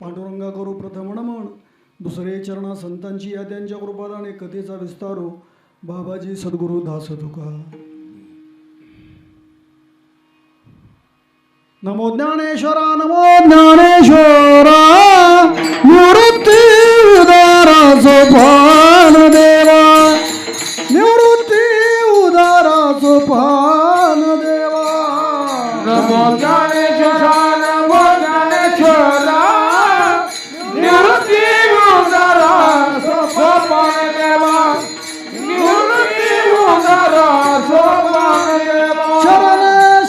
पांडुरंगा करू प्रथम नमन, दुसरे चरणा संतांची या त्यांच्या कृपादाने कथेचा विस्तारो बाबाजी सद्गुरु दास तुका. नमो ज्ञानेश्वरा नमो ज्ञानेश्वरा, निवृत्ती उदारा सोपान देवा, निवृत्ती उदारा सोपान देवा. नमो ज्ञानेश्वरा नमो ज्ञानेश्वरा, निवृत्ती उदारा सोपान देवा, निवृत्ती उदारा सोपान देवा. शरण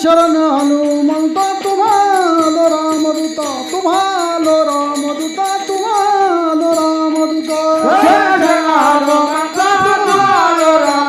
शरण हनुमंता तुम्हाला रामदूता, तुम्हाला रामदूता, तुम्हाला रामदूता. शरण हनुमंता तुम्हाला राम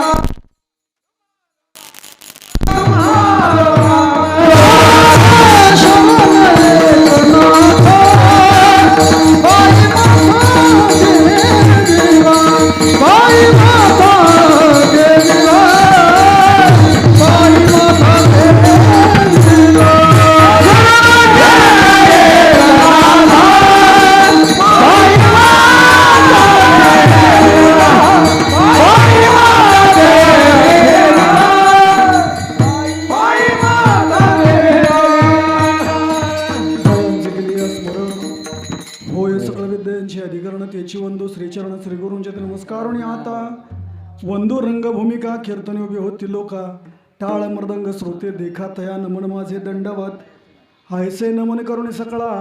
वंदू श्रीचरण श्री गुरूंचे नमस्कार. आणि आता वंदू रंगभूमिका कीर्तने उभे होती लोका, टाळ मृदंग श्रोते देखा तया नमन माझे दंडवत. हायसे नमन करुणी सकळा,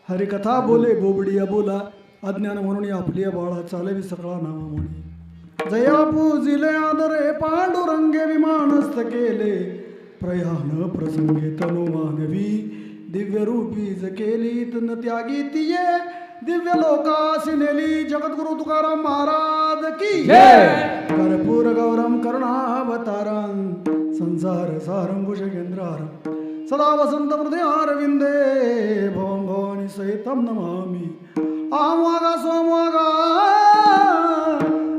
हरिकथा बोले बोबडिया बोला, अज्ञान म्हणून आपली बाळा चालवी सकळा नावा म्हणी. जया पूजिले आदरे पांडुरंगे विमानस्थ केले, प्रयाण प्रसंगे तनु मानवी दिव्य रूपी केली. तन त्यागी तिये दिव्य लोकासी नेली, जगद्गुरु तुकाराम महाराज की कर्पूर गौरम करुणावतारं, संसार सारं भुजगेंद्रारं, सदा वसंत हृदयारविंदे, भवं भवानी सहितं नमामि. आमवागा सोमवागा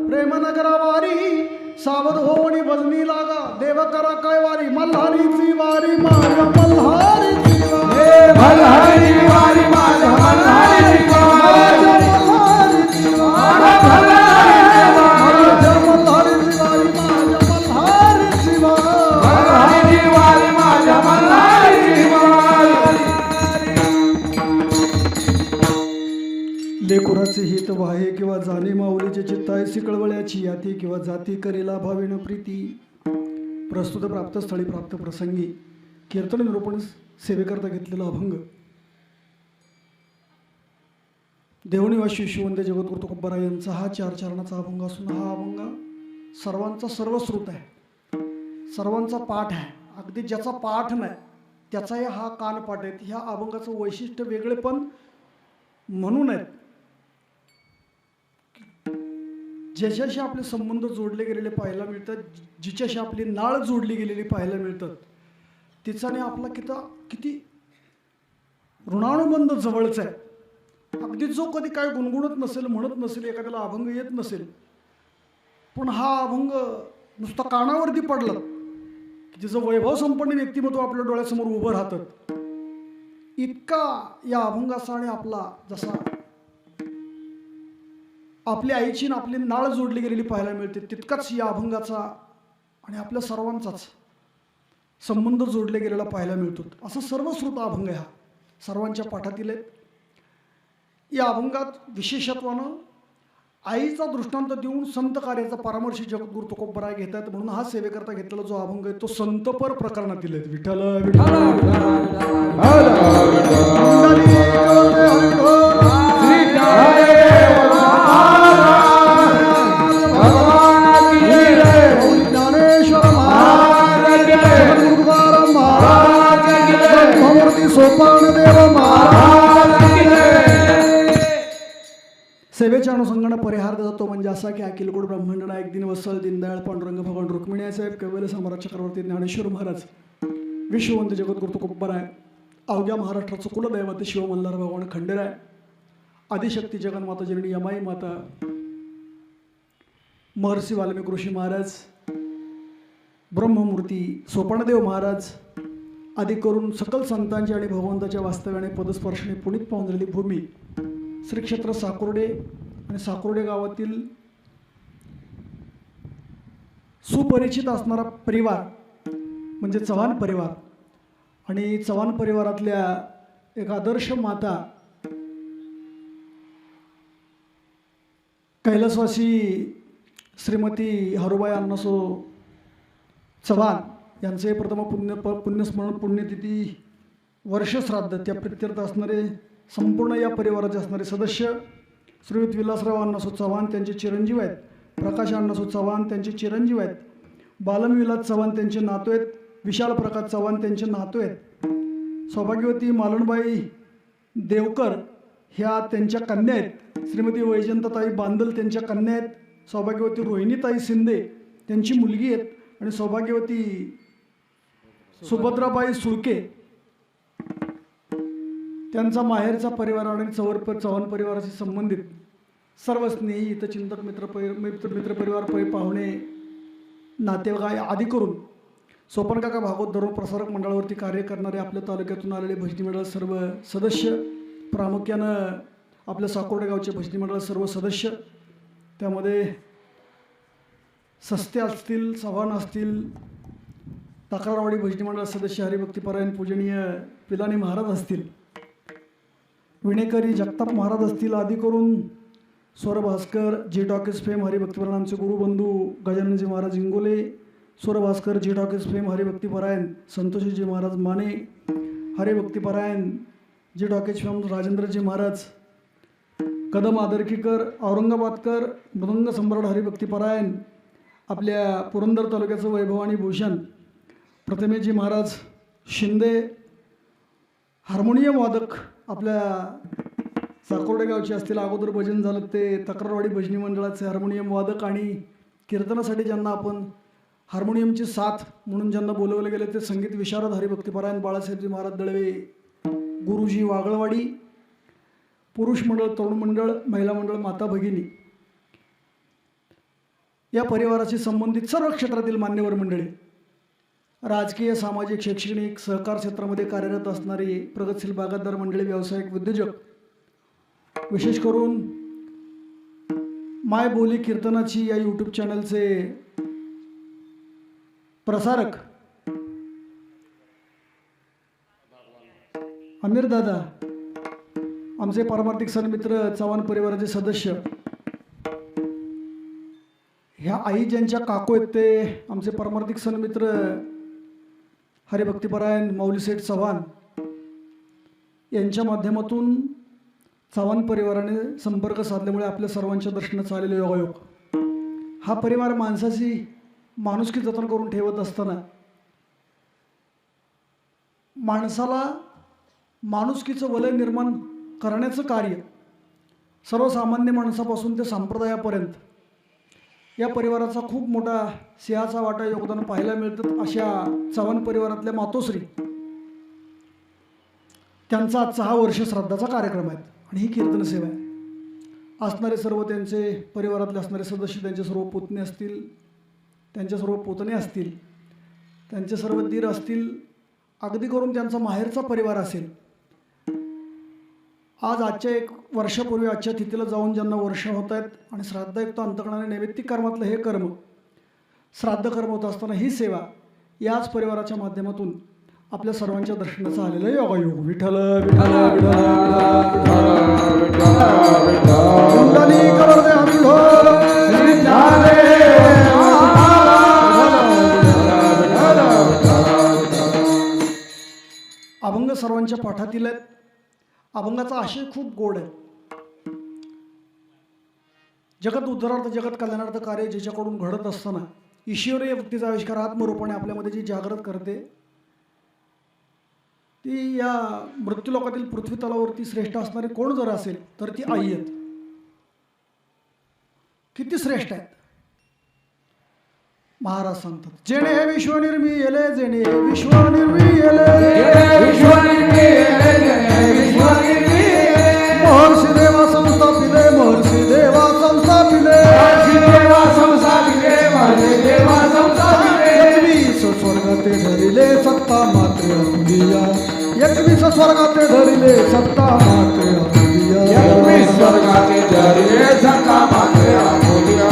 प्रेमनगरा वारी, सावध होणी भजनी लागा, देव करा काय वारी, मल्हारीची वारी माझ्या मल्हारीची वारी, मल्हारी वारी माझ्या मल्हारी लेकुराचे हित वाहे किंवा जाणे माऊलीचे चित्तायसी कळवळ्याची याती किंवा जाती करीला भावेन प्रीती. प्रस्तुत प्राप्त स्थळी प्राप्त प्रसंगी कीर्तन निरूपण सेवेकरता घेतलेला अभंग देवनिवासी शिववंदे जगद्गुरु तुकोबराय यांचा हा 4 चरणाचा अभंग असून हा अभंग सर्वांचा सर्वश्रुत आहे, सर्वांचा पाठ आहे. अगदी ज्याचा पाठ नाही त्याचाही हा कानपाठ आहे. ह्या अभंगाचं वैशिष्ट्य वेगळे पण म्हणून आहेत. ज्याच्याशी आपले संबंध जोडले गेलेले पाहायला मिळतात, जिच्याशी आपली नाळ जोडली गेलेली पाहायला मिळतात, तिचाने आपला किती ऋणानुबंध जवळचा आहे. अगदी जो कधी काय गुणगुणत नसेल, म्हणत नसेल, एखाद्याला अभंग येत नसेल, पण हा अभंग नुसता कानावरती पडला की तिचं वैभव संपन्न व्यक्तिमत्व आपल्या डोळ्यासमोर उभं राहतं. इतका या अभंगाचा आणि आपला जसा आपल्या आईची आपली नाळ जोडली गेलेली पाहायला मिळते, तितकाच या अभंगाचा आणि आपल्या सर्वांचाच संबंध जोडले गेलेला पाहायला मिळतो. असं सर्वश्रुत अभंग हा सर्वांच्या पाठातील आहे. या अभंगात विशेषत्वानं आईचा दृष्टांत देऊन संत कार्याचा परामर्श जगद्गुरु तुकोबराय घेतात. म्हणून हा सेवेकरता घेतलेला जो अभंग आहे तो संतपर प्रकरणातील आहे. विठ्ठल सोपान देव सेवेच्या अनुषंगाने परिहार जातो म्हणजे असा की अखिलकोट ब्रह्मांड नायक दिन वत्सल दीनदयाळ पांडुरंग भगवान रुक्मिणी साहेब कैवल्य सम्राट चक्रवर्ती ज्ञानेश्वर महाराज विश्ववंत जगद्गुरु तुकोबराय अवघ्या महाराष्ट्राचं कुलदैवत शिव मल्हार भगवान खंडेराय आदिशक्ती जगन्माता जननी यमाई माता महर्षी वाल्मिक ऋषी महाराज ब्रह्ममूर्ती सोपानदेव महाराज आदी करून सकल संतांची आणि भगवंताच्या वास्तव्याने पदस्पर्शाने पुनीत पावून झालेली भूमी श्री क्षेत्र साकोर्डे आणि साकोर्डे गावातील सुपरिचित असणारा परिवार म्हणजे चव्हाण परिवार आणि चव्हाण परिवारातल्या एक आदर्श माता कैलासवासी श्रीमती हरुबाई अण्णासो चव्हाण यांचे प्रथम पुण्यस्मरण पुण्यतिथी वर्षश्राद्ध त्या प्रित्यर्थ असणारे संपूर्ण या परिवाराचे असणारे सदस्य श्रीयुत विलासराव अण्णासो चव्हाण त्यांचे चिरंजीव आहेत, प्रकाश अण्णासो चव्हाण त्यांचे चिरंजीव आहेत, बालम विलास चव्हाण त्यांचे नातू आहेत, विशाल प्रकाश चव्हाण त्यांचे नातू आहेत, सौभाग्यवती मालणबाई देवकर ह्या त्यांच्या कन्या आहेत, श्रीमती वैजंताताई बांदल त्यांच्या कन्या आहेत, सौभाग्यवती रोहिणीताई शिंदे त्यांची मुलगी आहेत आणि सौभाग्यवती सुभद्राबाई सुळके त्यांचा माहेरचा परिवार आणि चव्हाण परिवाराशी संबंधित सर्व स्नेही हितचिंतक मित्र परिवार पाहुणे नातेवाईक आदी करून सोपनकाका भागवत धर्म प्रसारक मंडळावरती कार्य करणारे आपल्या तालुक्यातून आलेले भजनी मंडळ सर्व सदस्य, प्रामुख्यानं आपल्या साकोर्डे गावचे भजनी मंडळ सर्व सदस्य, त्यामध्ये सस्ते असतील, चव्हाण असतील, तक्रारवाडी भजनी मंडळ सदस्य हरिभक्तीपरायण पूजनीय पिलानी महाराज असतील, विणेकरी जगताप महाराज असतील आदी करून स्वरभास्कर जी टॉकीज फेम हरिभक्तीपरायण आमचे गुरुबंधू गजाननजी महाराज इंगोले, स्वरभास्कर जी टॉकीज फेम हरिभक्तीपरायण संतोषीजी महाराज माने, हरिभक्तीपरायण जी टॉकीज फेम राजेंद्रजी महाराज कदम आदरकीकर, औरंगाबादकर मृदंग सम्राट हरिभक्तीपरायण आपल्या पुरंदर तालुक्याचं वैभव आणि भूषण प्रथमेशजी महाराज शिंदे, हार्मोनियम वादक आपल्या साकोर्डे गावचे असतील, अगोदर भजन झालं ते तक्रारवाडी भजनी मंडळाचे हार्मोनियम वादक आणि कीर्तनासाठी ज्यांना आपण हार्मोनियमची साथ म्हणून ज्यांना बोलवले गेले ते संगीत विशारद हरिभक्तीपरायण बाळासाहेबजी महाराज दळवे, गुरुजी वागळवाडी, पुरुष मंडळ, तरुण मंडळ, महिला मंडळ, माता भगिनी या परिवाराशी संबंधित सर्व क्षेत्रातील मान्यवर मंडळी, राजकीय, सामाजिक, शैक्षणिक, सहकार क्षेत्रामध्ये कार्यरत असणारी प्रगतशील बागायतदार मंडळी, व्यावसायिक, उद्योजक, विशेष करून माय बोली कीर्तनाची या यूट्यूब चॅनलचे प्रसारक आमिर दादा, आमचे पारमार्थिक सन्मित्र चव्हाण परिवाराचे सदस्य, ह्या आई ज्यांच्या काकू आहेत ते आमचे पारमार्थिक सन्मित्र हरिभक्तीपरायण मौलीसेठ चव्हाण यांच्या माध्यमातून चव्हाण परिवाराने संपर्क साधल्यामुळे आपल्या सर्वांच्या दर्शनास आलेले योगायोग, हा परिवार माणसाची माणुसकी जतन करून ठेवत असताना माणसाला माणुसकीचं वलय निर्माण करण्याचं कार्य सर्वसामान्य माणसापासून ते संप्रदायापर्यंत या परिवाराचा खूप मोठा सिंहाचा वाटा योगदान पाहायला मिळतं. अशा चव्हाण परिवारातल्या मातोश्री त्यांचा आजचा हा वर्ष श्राद्धाचा कार्यक्रम आहे आणि ही कीर्तन सेवा आहे. असणारे सर्व त्यांचे परिवारातले असणारे सदस्य, त्यांचे सर्व पुतणे असतील, त्यांचे सर्व पोतणे असतील, त्यांचे सर्व दीर असतील, अगदी करून त्यांचा माहेरचा परिवार असेल. आज आजच्या एक वर्षापूर्वी आजच्या तिथीला जाऊन ज्यांना वर्ष होत आहेत आणि श्राद्धयुक्त अंतकरणाने नैमित्तिक कर्मातलं हे कर्म श्राद्ध कर्म होत असताना ही सेवा याच परिवाराच्या माध्यमातून आपल्या सर्वांच्या दर्शनाचा आलेला योगायोग. विठ्ठल विठ्ठल अभंग सर्वांच्या पाठातील आहेत. अभंगाचा आशय खूप गोड आहे. जगत उद्धारार्थ जगत कल्याणार्थ कार्य ज्याच्याकडून घडत असताना ईश्वरीय व्यक्तीचा आविष्कार आत्मरूपाने आपल्यामध्ये जी जागृत करते ती या मृत्यूलोकातील पृथ्वी तलावरती श्रेष्ठ असणारी कोण जर असेल तर ती आई आहेत. किती श्रेष्ठ आहेत महाराज सांगतात. जेणे हे विश्व निर्मिले, जेणे हे विश्व निर्मिले, महर्षी देवा संस्थापिले, महर्षी देवा संस्थापिले, स्वर्ग ते धरिले सत्ता मात्र एकवीस स्वर्गाते धरिले सत्ता मात्र आपुलिया. एकवीस स्वर्गाचे धरले सत्ता मात्र आपुलिया.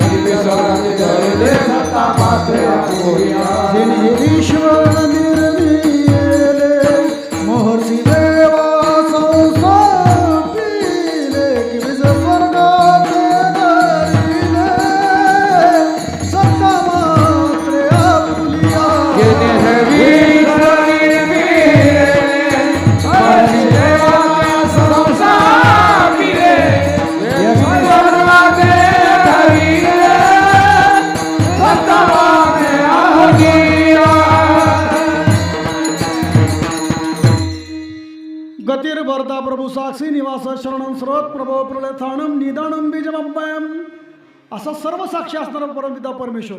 एकवीस स्वर्गाचे धरले सत्ता मात्र आपुलिया. जेणे ईश्वर निर्मिले महर्षी देवा संस्थापिले. एकवीस स्वर्गाते धरिले सत्ता मात्र आपुलिया. जेणे हे वीर निर्मिले महर्षी देवाच्या संस्थापिले. एकवीस स्वर्गाचे धरिले सत्ता मात्र आपुलिया. गतिर्भर्ता प्रभू साक्षी निवास शरणं स्रोत प्रभो प्रलथानम निदानम बीजमभयम. असा सर्व साक्षी असणारा परमपिता परमेश्वर.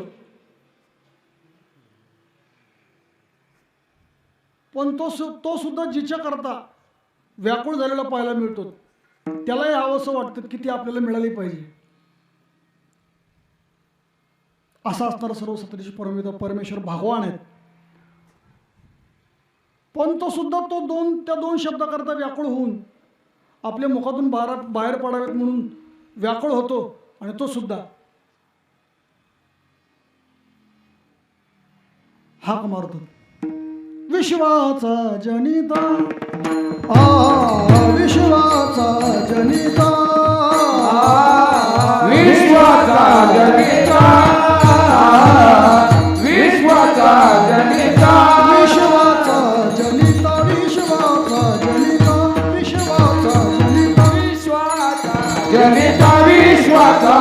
पण तो सुद्धा जिच्या करता व्याकुळ झालेला पाहायला मिळतो. त्यालाही हवंसं वाटतं की ती आपल्याला मिळाली पाहिजे. असा असणारा सर्व सत्तेचे परमपिता परमेश्वर भगवान आहेत. पण तो सुद्धा त्या दोन शब्दाकरता व्याकुळ होऊन आपल्या मुखातून बाहेर पडावेत म्हणून व्याकुळ होतो. आणि तो सुद्धा हाक मारतो. विश्वाचा जनिता विश्वाचा जनिता विश्वाचा जनिता विश्वाचा जनिता विश्वाचा जनिता विश्वाचा जनिता विश्वाचा जनिता जनिता विश्वाचा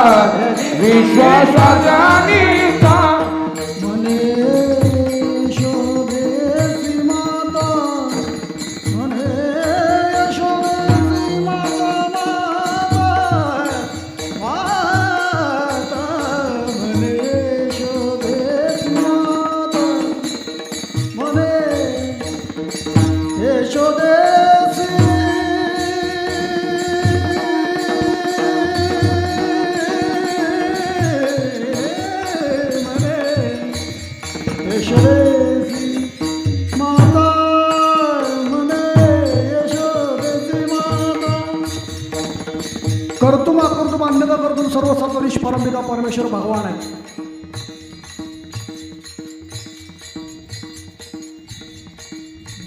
विश्वाचा जनिता. म्हणे यशोदेसी माता म्हणे यशोदेसी माता माता म्हणे यशोदेसी माता म्हणे यशोदेसी यशोदेसी माता म्हणे यशोदेसी माता. कर्तुम अकर्तुम अन्यथा कर्तुम सर्व सत्वनिश परमपिता परमेश्वर भगवान आहे.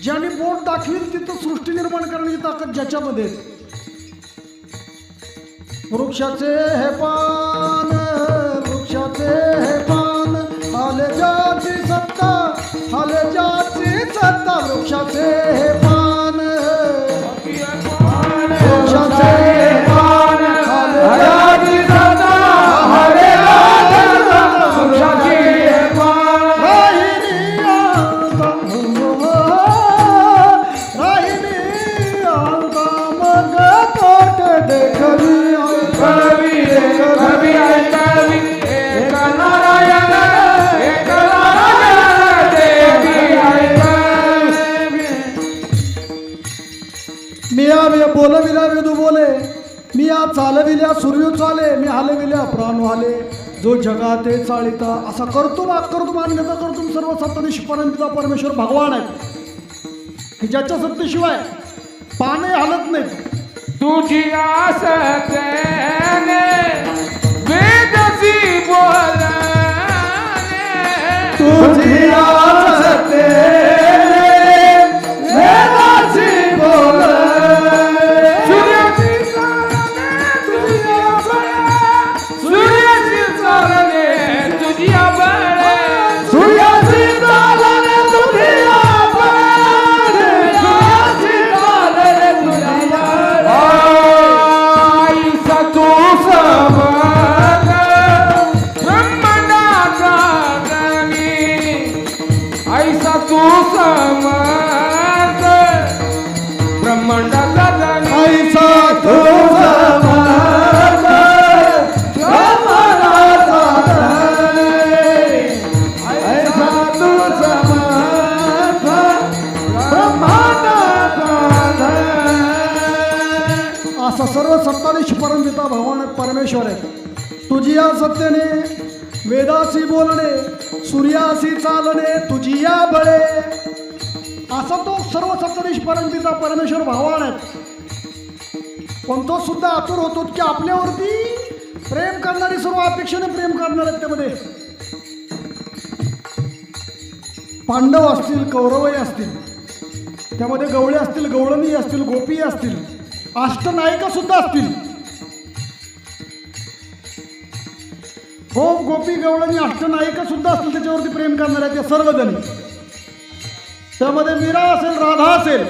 ज्याने बोट दाखवील तिथं सृष्टी निर्माण करण्याची ताकद ज्याच्यामध्ये आहे. वृक्षाचे हे पान वृक्षाचे हे पान हाले ज्याची सत्ता हाले ज्याची सत्ता. वृक्षाचे हे पान वृक्षाचे हे पान हाले ज्याची सत्ता हाले ज्याची सत्ता. वृक्षाचे हे पान राहिली आता राहिली आता मग तोट देखली. कवी कवी कवी एक नारायण एक नारायण देवी कवी. मी या बोलविल्या वेदू बोले मी या चालविल्या सूर्य चाले मी हलविल्या प्राण हाले. जो जगाते चालिता असा कर्तुम अकर्तुम अन्यथा कर्तुम सर्व सत्ताधीश परमपिता परमेश्वर भगवान आहेत की ज्याच्या सत्तेशिवाय पाने हालत नाहीत. तुझी आसतेने वेदसी बोलने तुझी आसते वेदासी बोलणे. सूर्याची चालने तुझी सूर्याची चालने तुझी बळे सूर्याची चालणे तुझी सूर्याची चालने तुझी आईसा तू समग ब्रह्मांडाचा धनी. ऐसा तू समग ब्रह्मांडाचा धनी. ऐसा तू समर्थ ब्रह्मांडाचा धनी. ऐसा तू समर्थ ब्रह्मांडाचा धनी. असा सर्व सत्ताधीश परमपिता भगवान परमेश्वर आहे. तुझी या सत्तेने वेदासी बोलणे सूर्यासी चालणे तुझी या बळे असा तो सर्व सत्ताधीश परमपिता परमेश्वर भावान आहे. पण तो सुद्धा आतुर होतो की आपल्यावरती प्रेम करणारी सर्व अपेक्षेने प्रेम करणार आहेत. त्यामध्ये पांडव असतील, कौरवही असतील, त्यामध्ये गवळे असतील, गवळणी असतील, गोपी असतील, अष्टनायिका सुद्धा असतील. गोप, गोपी, गवळणी, अष्टनायिका सुद्धा असतील त्याच्यावरती प्रेम करणार आहेत. त्या सर्वजणी, त्यामध्ये मीरा असेल, राधा असेल.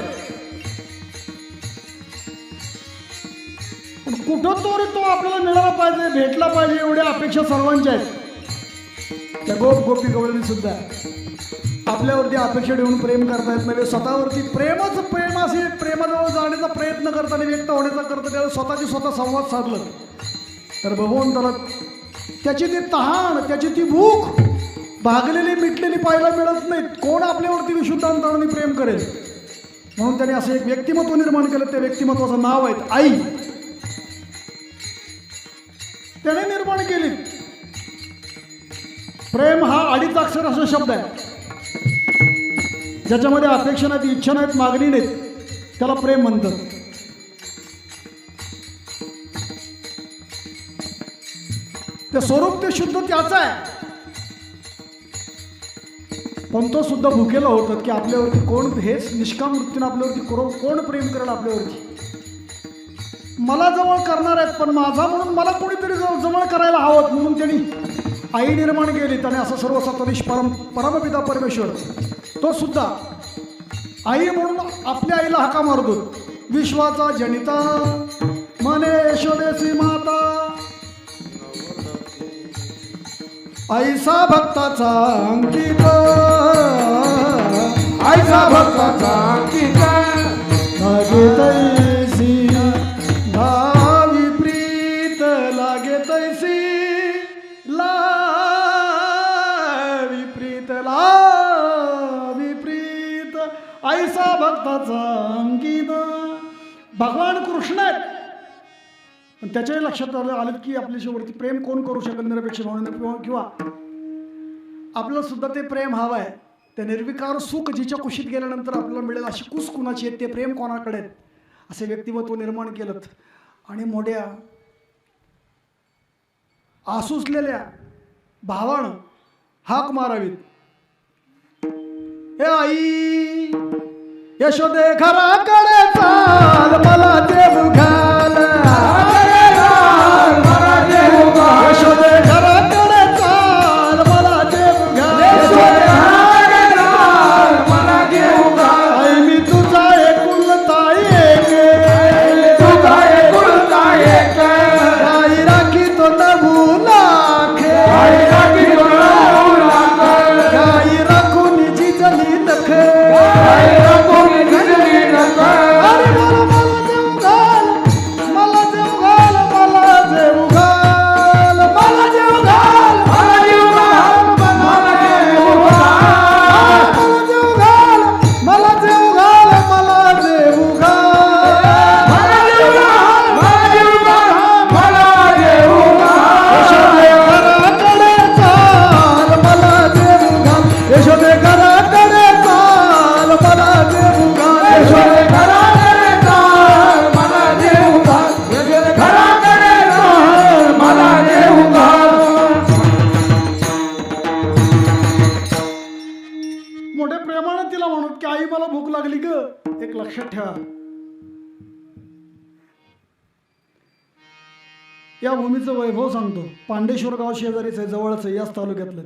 पण कुठं तो आपल्याला मिळाला पाहिजे, भेटला पाहिजे, एवढ्या अपेक्षा सर्वांच्या आहेत. त्या गोप, गोपी, गवळणी सुद्धा आपल्यावरती अपेक्षा ठेवून प्रेम करतायत. म्हणजे स्वतःवरती प्रेमच प्रेम असे प्रेमाजवळ जाण्याचा प्रयत्न करताना, व्यक्त होण्याचा करता त्याला स्वतःची स्वतः संवाद साधलं तर भगवंताला त्याची ती तहान, त्याची ती भूक भागलेली मिटलेली पाहायला मिळत नाहीत. कोण आपल्यावरती विशुद्ध अंतराने प्रेम करेल. म्हणून त्याने असं एक व्यक्तिमत्व निर्माण केलं. त्या व्यक्तिमत्वाचं नाव आहे आई. त्याने निर्माण केली. प्रेम हा अडीच अक्षर असा शब्द आहे ज्याच्यामध्ये अपेक्षा नाहीत, इच्छा नाहीत, मागणी नाहीत, त्याला प्रेम म्हणतात. ते स्वरूप ते शुद्ध त्याचं आहे. पण तो सुद्धा भुकेला होतात की आपल्यावरती कोण, हेच निष्काम वृत्तीने आपल्यावरती कोण प्रेम करेल. आपल्यावरती मला जवळ करणार आहेत, पण माझा म्हणून मला कोणीतरी जवळ करायला हवं. म्हणून त्यांनी आई निर्माण केली. त्याने असं सर्व सत्ताधीश परमपिता परमेश्वर तो सुद्धा आई म्हणून आपल्या आईला हाका मारतो. विश्वाचा जनिता मने यशोदेसी माता, ऐसा भक्ताचा अंकित, ऐसा भक्ताचा अंकित, लागे तैसी भावी प्रीत, लागे तैसी लावी प्रीत, लावी प्रीत, ऐसा भक्ताचा अंकित. भगवान कृष्ण आहेत. पण त्याच्याही लक्षात आलं की आपल्याच्यावरती प्रेम कोण करू शकेल निरपेक्ष भावनेनं, किंवा आपल्याला सुद्धा ते प्रेम हवं आहे. ते निर्विकार सुख जिच्या कुशीत गेल्यानंतर आपल्याला मिळेल अशी कुस कुणाची आहेत, ते प्रेम कोणाकडे आहेत, असे व्यक्तिमत्व निर्माण केलं. आणि मोठ्या आसुसलेल्या भावानं हाक मारावीत. हे आई यशोदे घराकडे चाल, मला देव घाल. यशोदे घराकडे चाल, मला देव घाल. आई मी तुझा एकुलता एक, आई राखी तो नऊ लाख, आई राखून जिजली नख. अरे मला देव घाल, मला देव घाल, मला देव घाल, मला देव घाल, मला देव घाल, मला देव घाल, मला देव घाल, मला देव घाल. यशोदे घराकडे चाल, मला देव घाल. यशोदे घराकडे चाल, मला देव घाल. यशोदे घराकडे चाल, मला देव घाल. मोठ्या प्रेमाने तिला म्हणत की आई मला भूक लागली ग. एक लक्षात ठेवा, या भूमीचं वैभव सांगतो. पांडेश्वर गाव शेजारीच आहे, जवळच आहे, याच तालुक्यातलं.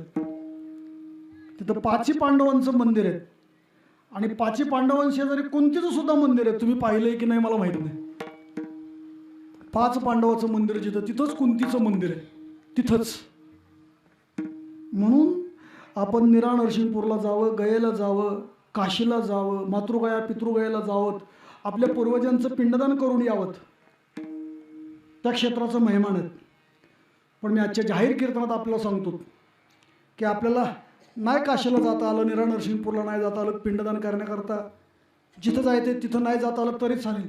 तिथं पाची पांडवांचं मंदिर आहे. आणि पाची पांडवांशेजारी कुंतीचं सुद्धा मंदिर आहे. तुम्ही पाहिलंय की नाही मला माहित नाही. 5 पांडवाचं मंदिर जिथं, तिथंच कुंतीचं मंदिर आहे, तिथंच. म्हणून आपण निरा नरसिंहपूरला जावं, गयेला जावं, काशीला जावं, मातृगया पितृगयाला जावं, आपल्या पूर्वजांचं पिंडदान करून यावं. त्या क्षेत्राचं महिमान आहेत. पण मी आजच्या जाहीर कीर्तनात आपल्याला सांगतो की आपल्याला नाही काशीला जाता आलं, निरा नरसिंहपूरला नाही जाता आलं पिंडदान करण्याकरता, जिथं जायचं तिथं नाही जाता आलं तरी चालेल,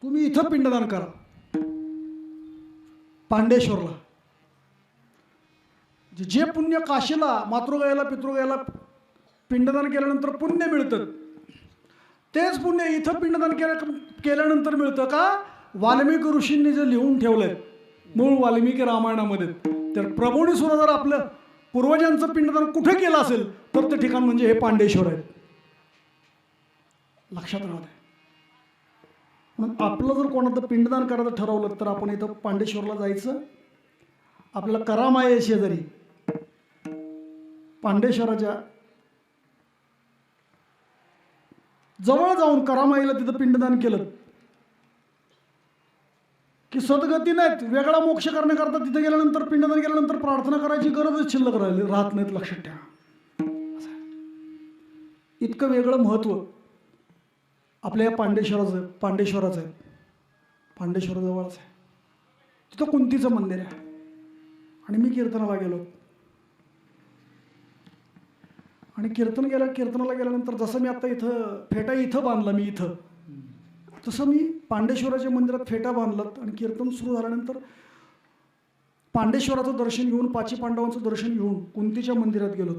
तुम्ही इथं पिंडदान करा पांडेश्वरला. जे पुण्य काशीला, मातृगयाला, पितृगयाला पिंडदान केल्यानंतर पुण्य मिळतं, तेच पुण्य इथं पिंडदान केल्यानंतर मिळतं का? वाल्मिकी ऋषींनी जे लिहून ठेवलंय मूळ वाल्मिकी रामायणामध्ये, तर प्रभूंनी सुद्धा जर आपलं पूर्वजांचं पिंडदान कुठे केलं असेल तर ते ठिकाण म्हणजे हे पांडेश्वर आहे. लक्षात राहू द्या. म्हणून आपलं जर कोणाचं पिंडदान करायचं ठरवलं तर आपण इथं पांडेश्वरला जायचं. आपल्याला करामाये शेजारी पांडेश्वराच्या जवळ जाऊन करामाईला तिथं पिंडदान केलं की सद्गती नाहीत, वेगळा मोक्ष करण्याकरता तिथे गेल्यानंतर पिंडदान केल्यानंतर प्रार्थना करायची गरजच शिल्लक राहत नाहीत. लक्षात ठेवा. इतकं वेगळं महत्त्व आपल्या या पांडेश्वराचं आहे. पांडेश्वराजवळच आहे. तिथं कुंतीचं मंदिर आहे. आणि मी कीर्तनाला गेलो आणि कीर्तनाला गेल्यानंतर जसं मी आता इथं फेटा इथं बांधला मी इथं, तसं मी पांडेश्वराच्या मंदिरात फेटा बांधलात आणि कीर्तन सुरू झाल्यानंतर पांडेश्वराचं दर्शन घेऊन, पाची पांडवांचं दर्शन घेऊन कुंतीच्या मंदिरात गेलो.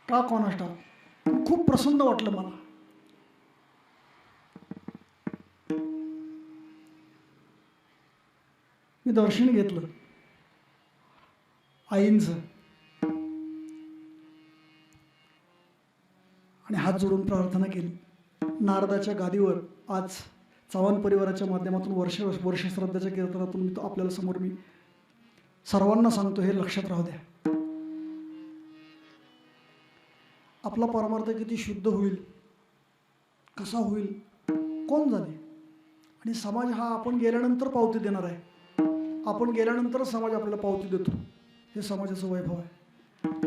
का कोणास ठाऊक खूप प्रसन्न वाटलं मला. मी दर्शन घेतलं आईंचं आणि हात जोडून प्रार्थना केली. नारदाच्या गादीवर आज चव्हाण परिवाराच्या माध्यमातून वर्ष श्रद्धाच्या कीर्तनातून मी तो आपल्याला समोर मी सर्वांना सांगतो, हे लक्षात राहू द्या. आपला परमार्थ किती शुद्ध होईल, कसा होईल, कोण जाणे. आणि समाज हा आपण गेल्यानंतर पावती देणार आहे. आपण गेल्यानंतर समाज आपल्याला पावती देतो. हे समाजाचं वैभव आहे.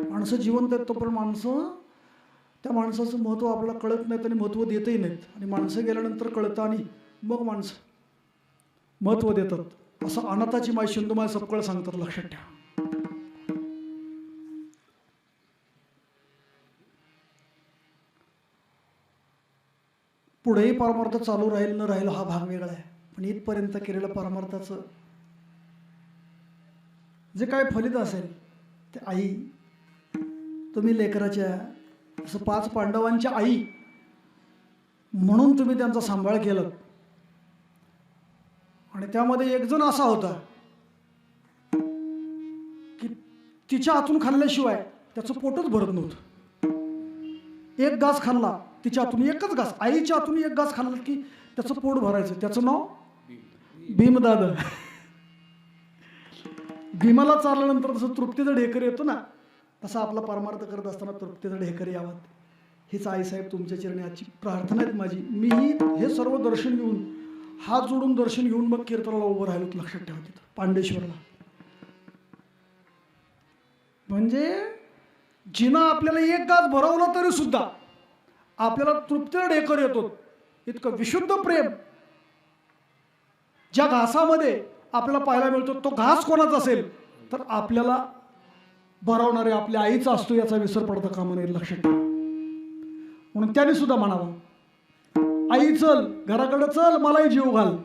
माणसं जिवंत आहेत तोपर्यंत त्या माणसाचं महत्त्व आपल्याला कळत नाहीत आणि महत्त्व देतही नाहीत. आणि माणसं गेल्यानंतर कळतं आणि मग माणसं महत्त्व देतात. असं अनाथाची माय शिंदूमाय सपकळ सांगतात. लक्षात ठेवा. पुढेही परमार्थ चालू राहील न राहील हा भाग वेगळा आहे. पण इथपर्यंत केलेलं परमार्थाचं जे काय फलित असेल ते आई, तुम्ही लेकराच्या असं 5 पांडवांच्या आई म्हणून तुम्ही त्यांचा सांभाळ केला. आणि त्यामध्ये एक जण असा होता की तिच्या हातून खाल्ल्याशिवाय त्याचं पोटच भरत नव्हतं. एक घास खाल्ला तिच्या हातून, एकच घास, आईच्या हातून एक घास खाल्ला की त्याचं पोट भरायचं. त्याचं नाव भीमदादा. भीमाला चालल्यानंतर जसं तृप्तीचा ढेकर येतो ना, तसा आपला परमार्थ करत असताना तृप्तीचा ढेकर यावा हीच आईसाहेब तुमच्या चरणी आजची प्रार्थना आहे माझी. मीही हे सर्व दर्शन घेऊन, हात जोडून दर्शन घेऊन मग कीर्तनाला उभं राहिलो. लक्षात ठेवा. तिथं पांडेश्वरला म्हणजे जिना आपल्याला एक घास भरवलं तरी सुद्धा आपल्याला तृप्तीचा ढेकर येतो. इतकं विशुद्ध प्रेम ज्या घासामध्ये आपल्याला पाहायला मिळतो, तो घास कोणाचा असेल तर आपल्याला भरवणारे आपल्या आईचा असतो, याचा विसर पडता कामा नये. लक्षात ठेवा. म्हणून त्याने सुद्धा म्हणावं, आई चल घराकडे चल, मलाही जीव घाल,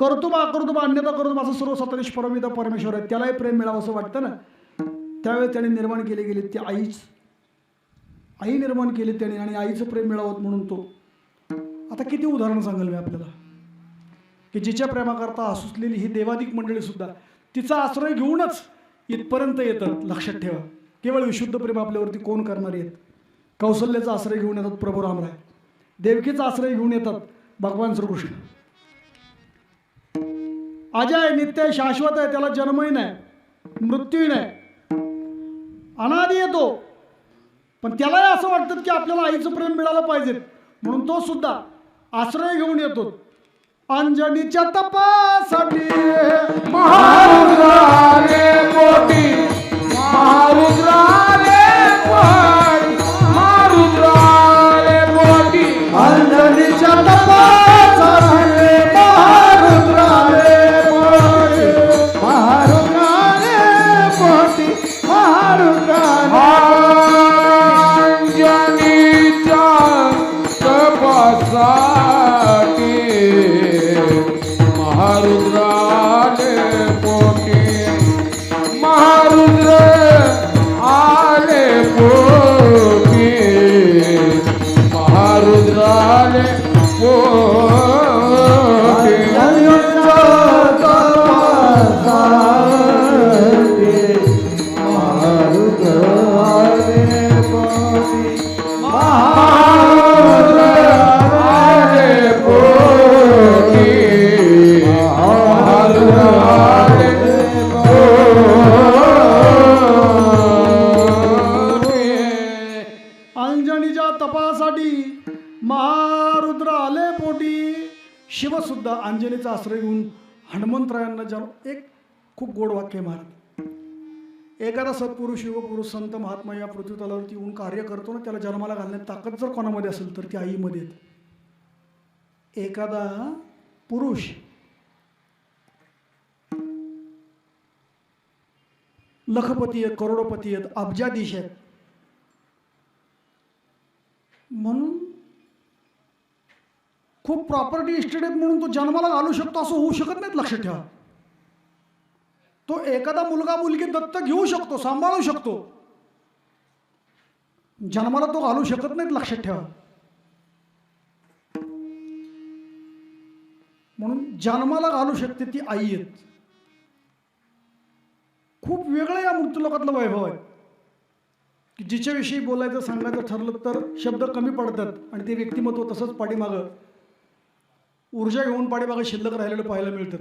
करतो बा अन्यथा करतो, माझं सर्व सत्ताधीश परमिता परमेश्वर आहे, त्यालाही प्रेम मिळावं असं वाटतं ना. त्यावेळेस त्याने निर्माण केले गेले ती आई निर्माण केली त्याने आणि आईचं प्रेम मिळावं म्हणून तो. आता किती उदाहरण सांगाल मी आपल्याला की जिच्या प्रेमाकरता हसुसलेली ही देवादिक मंडळी सुद्धा तिचा आश्रय घेऊनच इथपर्यंत येतात. लक्षात ठेवा. केवळ विशुद्ध प्रेम आपल्यावरती कोण करणारे आहेत? कौशल्याचा आश्रय घेऊन येतात प्रभू रामराय, देवकीचा आश्रय घेऊन येतात भगवान श्रीकृष्ण. अजय नित्य शाश्वत आहे, त्याला जन्मही नाही मृत्यूही नाही, अनादी येतो. पण त्यालाही असं वाटतं की आपल्याला आईचं प्रेम मिळालं पाहिजे म्हणून तो सुद्धा आश्रय घेऊन येतो. अंजनीच्या तपासाठी महारुद्राने पोटी, महारुद्राने पोटी, महारुद्राने पोटी, अंजनीच्या तपासाठी महारुद्राने पोटी, महारुद्राने पोटी, महारुद्राने अंजनीच्या तपासाठी महारुद्राने पोटी. शेवटी शिवसुद्धा अंजनीचा आश्रय घेऊन हनुमंतरायांना एक खूप गोड वाक्य महाराज, एखादा सत्पुरुष युगपुरुष संत महात्मा या पृथ्वी तलावरती येऊन कार्य करतो ना, त्याला जन्माला घालण्यात ताकद जर कोणामध्ये असेल तर ती आईमध्ये येते. एखादा पुरुष लखपती आहेत, करोडपती आहेत, अब्जाधीश आहेत, म्हणून खूप प्रॉपर्टी इस्टेट आहेत म्हणून तो जन्माला घालू शकतो असं होऊ शकत नाहीत. लक्षात ठेवा. तो एखादा मुलगा मुलगी दत्तक घेऊ शकतो, सांभाळू शकतो, जन्माला तो घालू शकत नाहीत. लक्षात ठेवा. म्हणून जन्माला घालू शकते ती आई आहेत. खूप वेगळं या मृत्यूलोकातलं वैभव आहे की जिच्याविषयी बोलायचं सांगायचं ठरलं तर शब्द कमी पडतात आणि ते व्यक्तिमत्व तसंच पाठीमागं ऊर्जा घेऊन पाठीमागं शिल्लक राहिलेलं पाहायला मिळतं.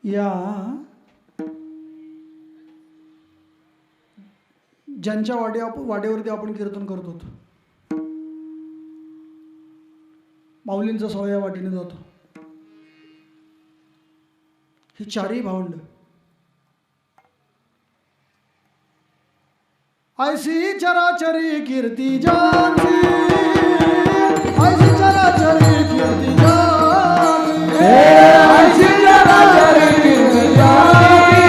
या ज्यांच्या वाड्यावरती आपण कीर्तन करत होतो, माऊलींचा सोहळा या वाटेने जातो. ही चारही भावंड ऐसी चराचरी कीर्ती जानती, ऐसी चराचरी कीर्ती जानती, ऐसी चराचरी कीर्ती जानती,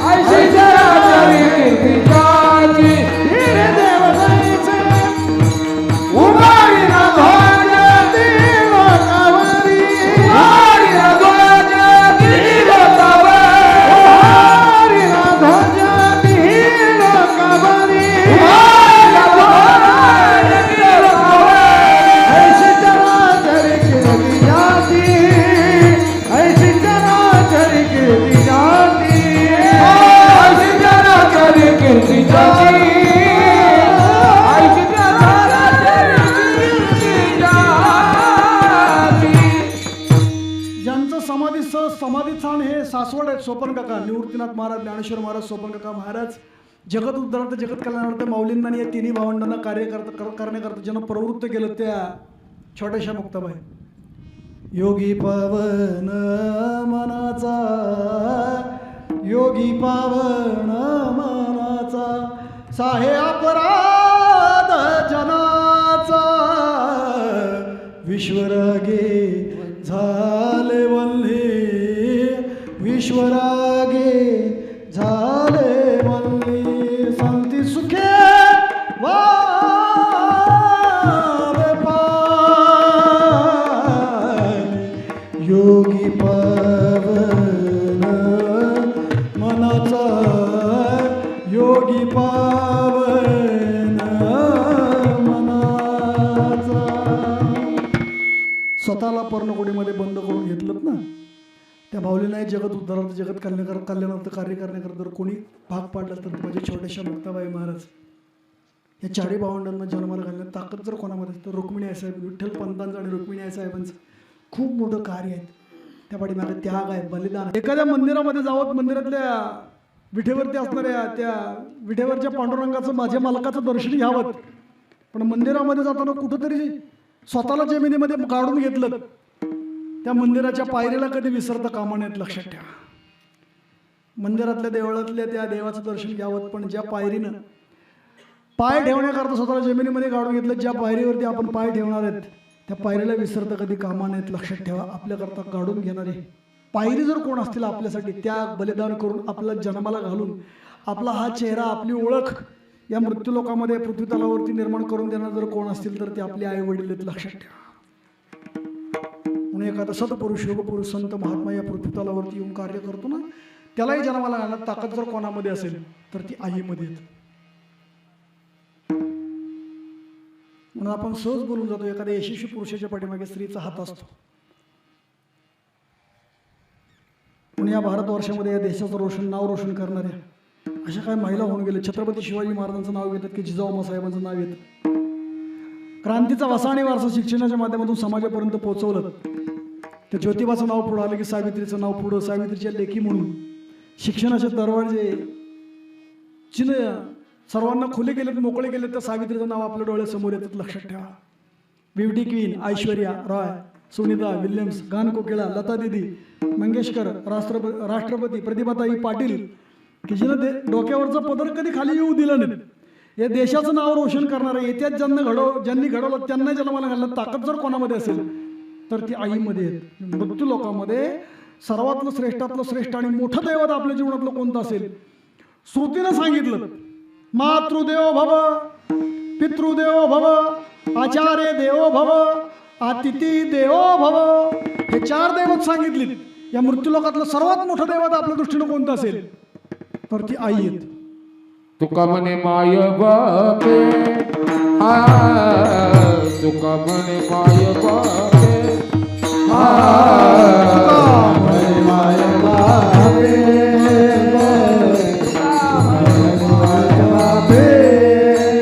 ऐसी चराचरी कीर्ती जानती. हिरे देवतांचे उभारी ना ध्वज दिवसावरी, उभारी ना ध्वज दिवसावरी, उभारी ना ध्वज दिवसावरी, उभारी ना ध्वज दिवसावरी. ऐसी चराचरी कीर्ती जानती, ऐसी चराचरी कीर्ती जानती, ऐसी चराचरी कीर्ती जानती, ऐसी चराचरी कीर्ती जानती. ज्यांचं समाधीस्थान हे सासवड आहेत, सोपन काका निवृत्तीनाथ महाराज, ज्ञानेश्वर महाराज, सोपन काका महाराज, जगत उद्धारार्थ जगत कल्याणार्थ माऊलींना आणि या तिन्ही भावंडांना कार्य करण्याकरता ज्यांना प्रवृत्त केलं त्या छोट्याशा मुक्ताबाई. योगी पावन मनाचा, योगी पावन मनाचा, साहे अपराध जनाचा, विश्वरागे झाले वल्हे, विश्वरागे झाले वल्हे, शांती सुखे वावे पाय, योगी पावन मनाचा, योगी पावन मनाचा. स्वतःला पर्णकोडीमध्ये बंद करून घेतलं ना, त्या भावलीला जगत उद्धारार्थ जगत कल्याणार्थ कार्य करण्याकरता जर कोणी भाग पाडला तर माझ्या छोट्याशा मुक्ताबाई महाराज. या चारही भावंडांना जन्माला घालण्यात ताकद जर कोणामध्ये तर रुक्मिणी आई साहेब, विठ्ठल पंतांचं आणि रुक्मिणी आई साहेबांचं खूप मोठं कार्य आहे. त्या पाठीमागे त्याग आहे, बलिदान आहे. एखाद्या मंदिरामध्ये जावं, मंदिरातल्या विठेवरती असणाऱ्या त्या विठेवरच्या पांडुरंगाचं माझ्या मालकाचं दर्शन घ्यावं, पण मंदिरामध्ये जाताना कुठंतरी स्वतःला जमिनीमध्ये काढून घेतलं, त्या मंदिराच्या पायरीला कधी विसरता कामा नयेत. लक्षात ठेवा. मंदिरातल्या देवळातल्या त्या देवाचं दर्शन घ्यावं, पण ज्या पायरीनं पाय ठेवण्याकरता स्वतःला जमिनीमध्ये काढून घेतलं, ज्या पायरीवरती आपण पाय ठेवणार आहेत त्या पायरीला विसरता कधी कामा नयेत. लक्षात ठेवा. आपल्याकरता काढून घेणारे पायरी जर कोण असतील आपल्यासाठी, त्या बलिदान करून आपला जन्माला घालून आपला हा चेहरा, आपली ओळख या मृत्यूलोकामध्ये पृथ्वी तलावरती निर्माण करून देणार जर कोण असतील तर ते आपले आई वडील आहेत. लक्षात ठेवा. म्हणून एखादा सत्पुरुष योगपुरुष संत महात्मा या पृथ्वी तलावरती येऊन कार्य करतो ना, त्यालाही जन्माला घालण्यात ताकद जर कोणामध्ये असेल तर ती आईमध्ये येते. म्हणून आपण सहज बोलून जातो, एखाद्या यशस्वी पुरुषाच्या पाठीमागे स्त्रीचा हात असतो. म्हणून या भारतवर्षामध्ये या देशाचं नाव रोशन करणाऱ्या अशा काही महिला होऊन गेले. छत्रपती शिवाजी महाराजांचं नाव घेतात की जिजाऊ साहेबांचं नाव येतं. क्रांतीचा वसा आणि वारसा शिक्षणाच्या माध्यमातून समाजापर्यंत पोहोचवलं त्या ज्योतिबाचं नाव पुढं आलं की सावित्रीचं नाव पुढं, सावित्रीच्या लेखी म्हणून शिक्षणाचे दरवाजे जिने सर्वांना खुले केलेत, मोकळे केलेत, तर सावित्रीचं नाव आपल्या डोळ्यासमोर येतं, लक्षात ठेवा. Beauty queen Aishwarya Roy, Sunita Williams, गान कोकिळा लता दीदी मंगेशकर, राष्ट्रपती प्रतिभाताई पाटील, की जिनं डोक्यावरचा पदर कधी खाली येऊ दिला नाही, या देशाचं नाव रोशन करणारे, येत्यात ज्यांनी घडवलं त्यांना जन्माला घालणं ताकद जर कोणामध्ये असेल तर ती आईमध्ये आहे. मृत्यू लोकांमध्ये सर्वातलं श्रेष्ठातलं श्रेष्ठ आणि मोठं दैवत आपल्या जीवनातलं कोणतं असेल? श्रुतीनं सांगितलं, मातृदेवो भव, पितृदेवो भव, आचार्य देवो भव, अतिथी देवो भव, हे 4 दैवत सांगितली. या मृत्यूलोकातलं सर्वात मोठं दैवत आपल्या दृष्टीनं कोणतं असेल तर ती आई आहे. तुका म्हणे माय बापे, तुका म्हणे माय बापे, म्हणे माय बापे,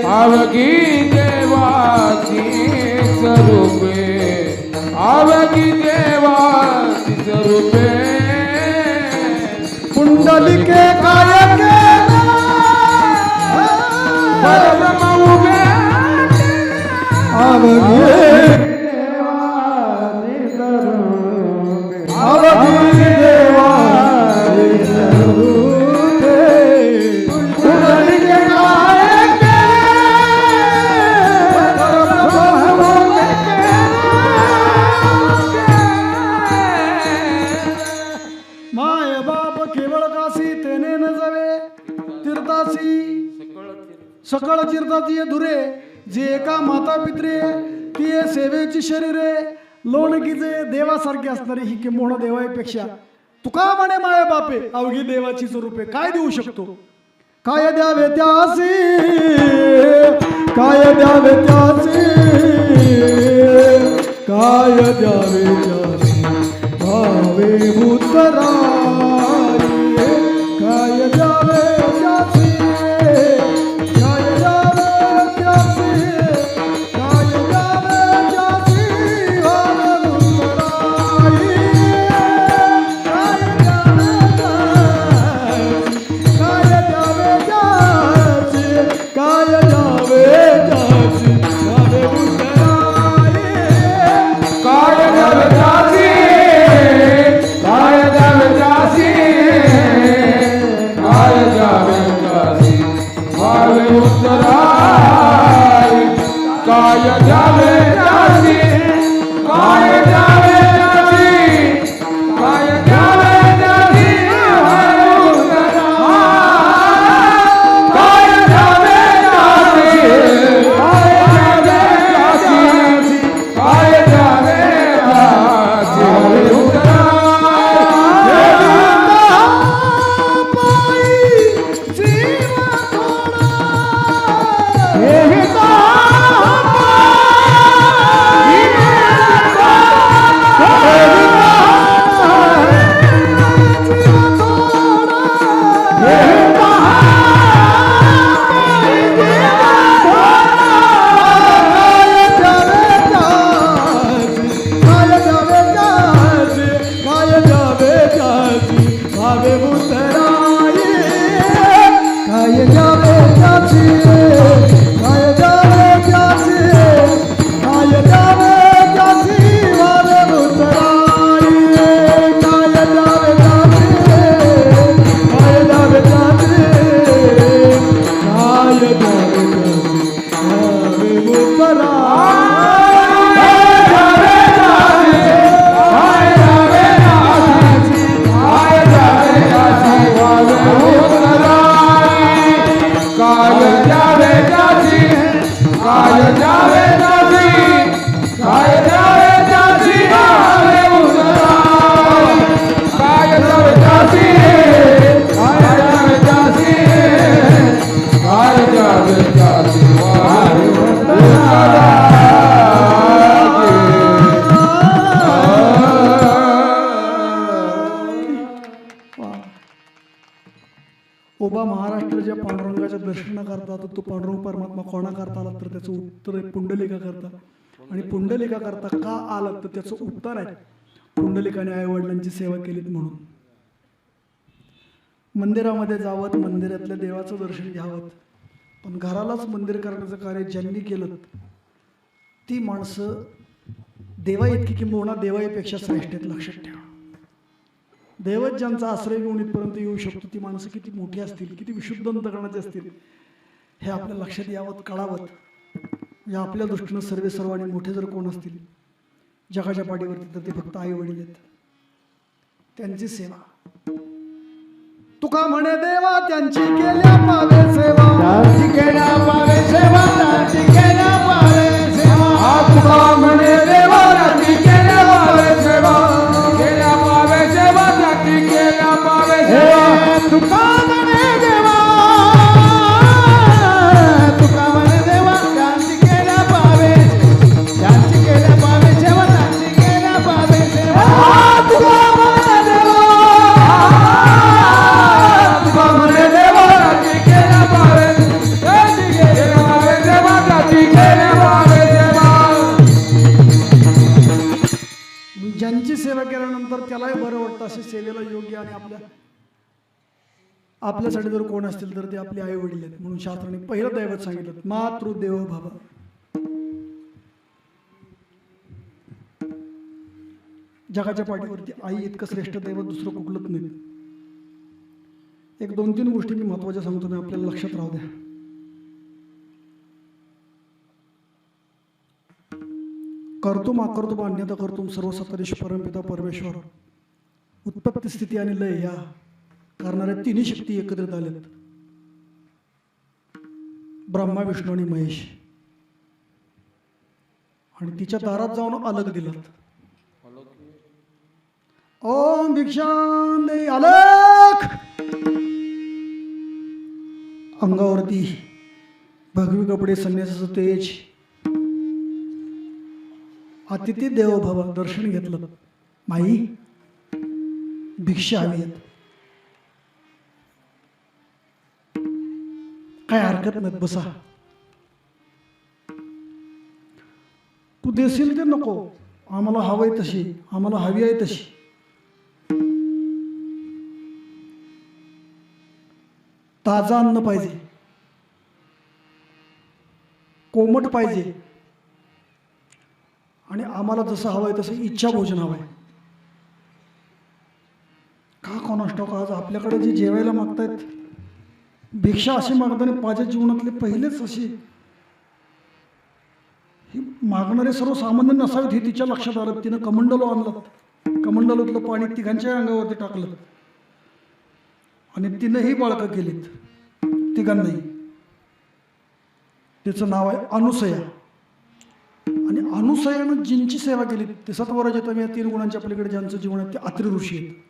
आवगी देवाची स्वरूपे, आवगी देवाची स्वरूपे, पुंडलिके कायके माय बाप केवळ काशी तेने न जावे तीर्थासी, सकळ तीर्थाची धुरे, जे एका माता पित्रे ती सेवेची शरीरे, लोणकीचे देवासारखे असणारे ही किंबहुना देवापेक्षा तुका म्हणे माय बापे, अवघी देवाची स्वरूपे. काय देऊ शकतो? काय द्यावे त्यासी, काय द्यावे त्यासी, काय द्यावे त्यासी भावे उतराई, काय द्यावे त्यासी, काय द्यावे त्यासी, काय द्यावे त्यासी भावे उतराई, काय द्यावे त्यासी, काय द्यावे त्यासी, काय द्यावे त्यासी भावे उतराई, काय द्यावे त्यासी, काय द्यावे त्यासी, काय द्यावे त्यासी भावे उतराई, काय द्यावे त्यासी, काय द्यावे त्यासी, काय द्यावे त्यासी भावे उतराई, काय द्यावे त्यासी, काय द्यावे त्यासी, काय द्यावे त्यासी भावे उभा महाराष्ट्र ज्या पांडुरंगाच्या दर्शना करता तर तो पांडुरंग परमात्मा कोणा करता आला तर त्याचं उत्तर आहे पुंडलिका करता. आणि पुंडलिका करता का आला तर त्याचं उत्तर आहे पुंडलिकाने आईवडिलांची सेवा केलीत म्हणून. मंदिरामध्ये जावं, मंदिरातल्या देवाचं दर्शन घ्यावं, पण घरालाच मंदिर करण्याचं कार्य ज्यांनी केलं ती माणसं देवा इतकी किंबहुना देवाईपेक्षा श्रेष्ठ आहेत. लक्षात ठेवा. देवच ज्यांचा आश्रय घेऊन इथपर्यंत येऊ शकतो ती माणसं किती मोठी असतील, किती विशुद्ध अंतकरणाचे असतील हे आपल्या लक्षात यावं, कळावं. या आपल्या दृष्टीनं सर्वांनी मोठे जर कोण असतील जगाच्या पाठीवरती तर ते फक्त आई वडील आहेत. त्यांची सेवा. तुका म्हणे देवा त्यांची केल्या पावे सेवा, त्यांची केल्या पावे सेवा, त्यांची केल्या पावे सेवा. तुका म्हणे देवा त्यांची केल्या पावे सेवा, केल्या पावे सेवा, त्यांची केल्या पावे सेवा. तुका म्हणे देवा, तुका म्हणे देवा त्यांची केल्या पावे, त्यांची केल्या पावे सेवा, त्यांची केल्या पावे सेवा. तुका म्हणे देवा, तुका म्हणे देवा त्यांची केल्या पावे, त्यांची केल्या पावे सेवा, त्यांची केल्या पावे सेवा. ज्यांची सेवा केल्यानंतर त्यालाही बरं वाटतं अशी सेवेला योग्य आणि आपल्यासाठी जर कोण असतील तर ते आपले आई वडील आहेत. म्हणून शास्त्राने पहिलं दैवत सांगितलं मातृदेवो भव. जगाच्या पाठीवरती आई इतकं श्रेष्ठ दैवत दुसरं कुठलंच नाही. एक 2-3 गोष्टी मी महत्वाच्या सांगतो, मी आपल्याला लक्षात राहू द्या. कर्तुम अकर्तुम अन्यथा कर्तुम सर्वसत्ताधीश परमपिता परमेश्वर उत्पत्ती स्थिती आणि लय ह्या करणाऱ्या तिन्ही शक्ती एकत्रित आल्यात. ब्रह्मा विष्णू आणि महेश. आणि तिच्या दारात जाऊन अलग दिलात. ओम भिक्षां देही अलख. अंगावरती भगवी कपडे, संन्यासाचं तेज. अतिथी देवो भव. दर्शन घेतलं. माई भिक्षा हवी आहेत. काय हरकत नाही, बसा. तू देशील ते नको, आम्हाला हवंय तशी, आम्हाला हवी आहे तशी. ताजं अन्न पाहिजे, कोमट पाहिजे आणि आम्हाला जसं हवंय तसं इच्छा भोजन हवंय. का कोणास ठाऊक आज आपल्याकडे जे जेवायला मागतायत भिक्षा अशी मागताना माझ्या जीवनातले पहिलेच अशी ही मागणारे सर्वसामान्य नसावेत हे तिच्या लक्षात आलं. तिनं कमंडलो आणलं, कमंडलोतलं पाणी तिघांच्या अंगावरती टाकलं आणि तिनंही बाळकं केलीत तिघांनाही. तिचं नाव आहे अनुसया. आणि अनुसयानं जिंची सेवा केली ते सत्वराजतम या 3 गुणांच्या पलीकडे ज्यांचं जीवन आहे ते अत्रि ऋषी आहेत.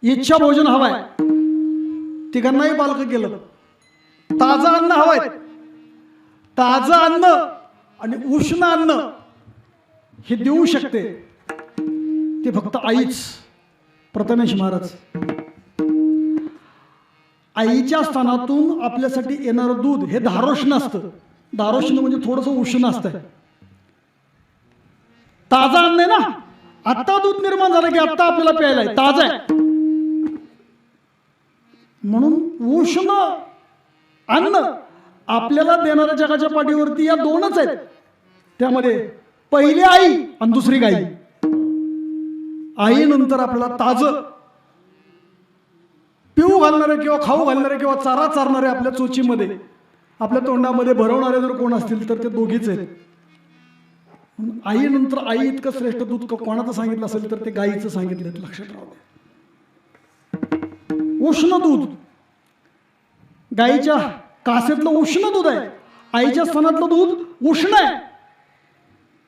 इच्छा भोजन हवाय, तिघांनाही बालकं केलं. ताजं अन्न हवंय. ताजं अन्न आणि उष्ण अन्न हे देऊ शकते ते फक्त आईच. प्रथमेश महाराज. आईच्या स्थानातून आपल्यासाठी येणारं दूध हे धारोष्ण असतं. धारोष्ण म्हणजे थोडंसं उष्ण असतं. ताजं अन्न आहे ना. आत्ता दूध निर्माण झालं की आत्ता आपल्याला प्यायला आहे, ताजं आहे. म्हणून उष्ण अन्न आपल्याला देणाऱ्या जगाच्या पाठीवरती या 2च आहेत. त्यामध्ये पहिली आई आणि दुसरी गाई. आईनंतर आपल्याला ताजं पिऊ घालणारे किंवा खाऊ घालणारे किंवा चारा चारणारे आपल्या चोचीमध्ये आपल्या तोंडामध्ये भरवणारे जर कोण असतील तर ते दोघीच आहेत. आईनंतर आई इतकं श्रेष्ठ दूध कोणाचं सांगितलं असेल तर ते गाईचं सांगितलं. लक्षात राहू द्या. उष्ण दूध गाईच्या कासेतलं उष्ण दूध आहे. आईच्या स्तनातलं दूध उष्ण आहे.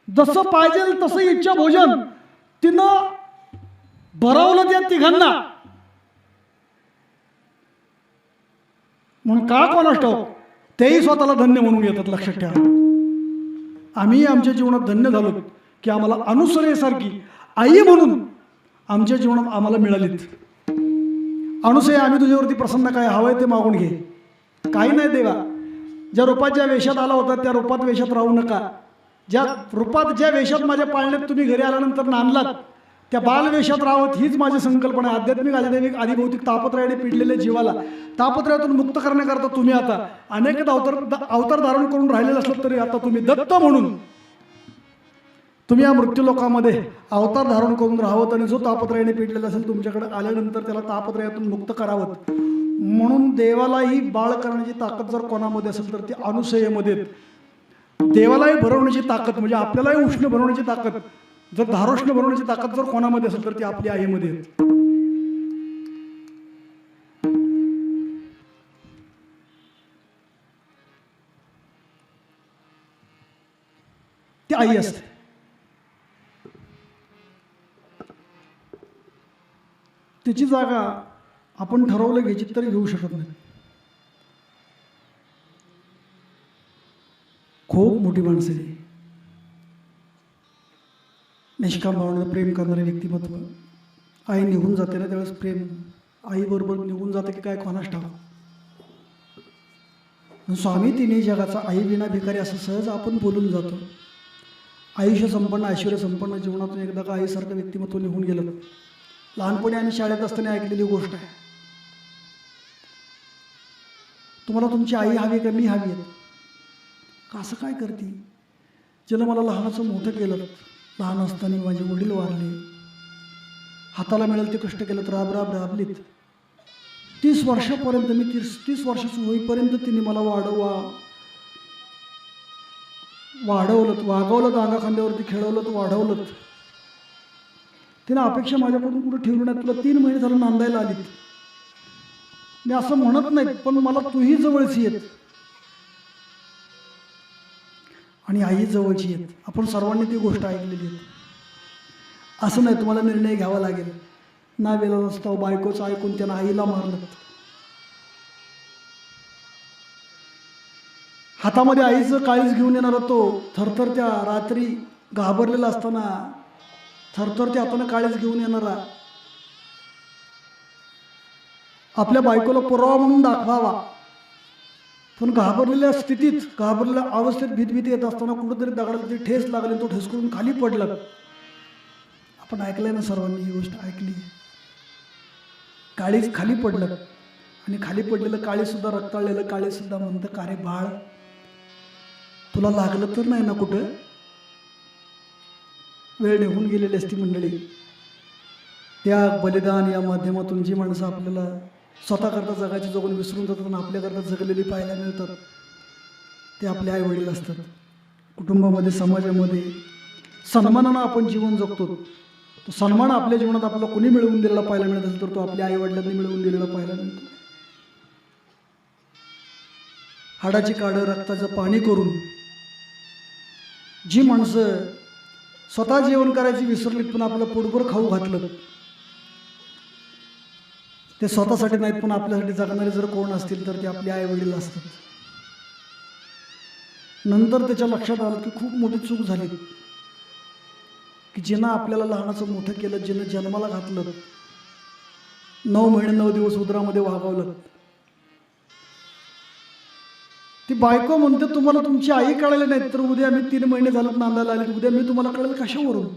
जसं पाहिजे तसं इच्छा भोजन तिनं भरवलं त्या तिघांना. म्हणून का कोणास ठाऊक तेही स्वतःला धन्य म्हणून घेतात. लक्षात ठेवा. आम्ही आमच्या जीवनात धन्य झालो की आम्हाला अनुसरेसारखी आई म्हणून आमच्या जीवनात आम्हाला मिळालीत. अनुसया आम्ही तुझ्यावरती प्रसन्न, काय हवंय ते मागून घे. काही नाही देवा, ज्या रूपाच्या वेशात आला होता त्या रूपात वेशात राहू नका. ज्या रूपात ज्या वेशात माझ्या पाळण्यात तुम्ही घरी आल्यानंतर नांदलात त्या बाल वेशात राहत हीच माझी संकल्पना आहे. आध्यात्मिक आध्यात्मिक आदिभौतिक तापत्रयाने पिडलेल्या जीवाला तापत्रयातून मुक्त करण्याकरता तुम्ही आता अनेक अवतार धारण करून राहिलेले असलं तरी आता तुम्ही दत्त म्हणून तुम्ही या मृत्यूलोकामध्ये अवतार धारण करून राहावत आणि जो तापत्रयाने पिडलेला असेल तुमच्याकडे आल्यानंतर त्याला तापत्रयातून मुक्त करावं. म्हणून देवालाही बाळ करण्याची ताकद जर कोणामध्ये असेल तर ती अनुसयेमध्ये, देवालाही भरवण्याची ताकद म्हणजे आपल्यालाही उष्ण भरवण्याची ताकद, जर धारोष्ण भरवण्याची ताकद जर कोणामध्ये असेल तर ती आपली आईमध्ये. ती आई असते. तिची जागा आपण ठरवलं घ्यायची तरी घेऊ शकत नाही. खूप मोठी माणसं आहे, निष्काम भावनेनं प्रेम करणारे व्यक्तिमत्व. आई निघून जाते ना त्यावेळेस प्रेम आईबरोबर निघून जाते की काय कोणास ठाव. स्वामी तिन्ही जगाचा आई विना भिकारी असं सहज आपण बोलून जातो. आयुष्य संपन्न ऐश्वर्य संपन्न जीवनातून एकदा का आईसारखं व्यक्तिमत्व निघून गेलं. लहानपणी आणि शाळेत असताना ऐकलेली गोष्ट आहे. तुम्हाला तुमची आई हवी का मी हवी आहे का असं काय करते. ज्यानं मला लहानाचं मोठं केलं, लहान असताना माझे वडील वारले, हाताला मिळेल ते कष्ट केलं, राबलीत 30 वर्षापर्यंत मी 30 वर्षाचं होईपर्यंत तिने मला वाढवलं, वागवलं, अंगा खांद्यावरती खेळवलं, वाढवलं. तिने अपेक्षा माझ्याकडून कुठं ठेवली नाही. तुला 3 महिने झालं नांदायला आलीत. मी असं म्हणत नाही, पण मला तूही जवळची येत आणि आई जवळची येत. आपण सर्वांनी ती गोष्ट ऐकलेली आहे. असं नाही तुम्हाला निर्णय घ्यावा लागेल. ना वेला रस्ता बायकोचं ऐकून त्यानं आईला मारलं. हातामध्ये आईचं काळीज घेऊन येणारा तो थरथरत्या रात्री घाबरलेला असताना थरथरत्या हातानं काळीज घेऊन येणारा, आपल्या बायकोला पुरावा म्हणून दाखवावा, पण घाबरलेल्या स्थितीत घाबरलेल्या अवस्थेत भीत येत असताना कुठंतरी दगडाला ती ठेस लागली, तो ठेस करून खाली पडला. आपण ऐकलंय ना, सर्वांनी ही गोष्ट ऐकली. काळीज खाली पडलं आणि खाली पडलेलं काळीसुद्धा रक्ताळलेलं काळीसुद्धा म्हणतं का रे बाळ, तुला लागलं तर नाही ना कुठं. वेळ निघून गेलेली असती मंडळी. त्याग बलिदान या माध्यमातून जी माणसं आपल्याला स्वतःकरता जगाची जगून विसरून जातात आणि आपल्याकरता जगलेली पाहायला मिळतात ते आपले आई वडील असतात. कुटुंबामध्ये समाजामध्ये सन्मानानं आपण जीवन जगतो. तो सन्मान आपल्या जीवनात आपल्याला कोणी मिळवून दिलेला पाहायला मिळत असेल तर तो आपल्या आई वडिलांनी मिळवून दिलेला पाहायला मिळतो. हाडाची काढं रक्ताचं पाणी करून जी माणसं स्वतः जेवण करायची विसरलीत पण आपलं पोटभर खाऊ घातलं, ते स्वतःसाठी नाहीत पण आपल्यासाठी जगणारे जर कोण असतील तर ते आपले आई वडील असतात. नंतर त्याच्या लक्षात आलं की खूप मोठी चूक झाली की जिनं आपल्याला लहानाचं मोठं केलं, जिनं जन्माला घातलं, 9 महिने 9 दिवस उदरामध्ये वागवलं, ती बायको म्हणते तुम्हाला तुमची आई कळाली नाही तर उद्या मी 3 महिने झालं नांदायला आले, उद्या मी तुम्हाला कळेल कशावरून.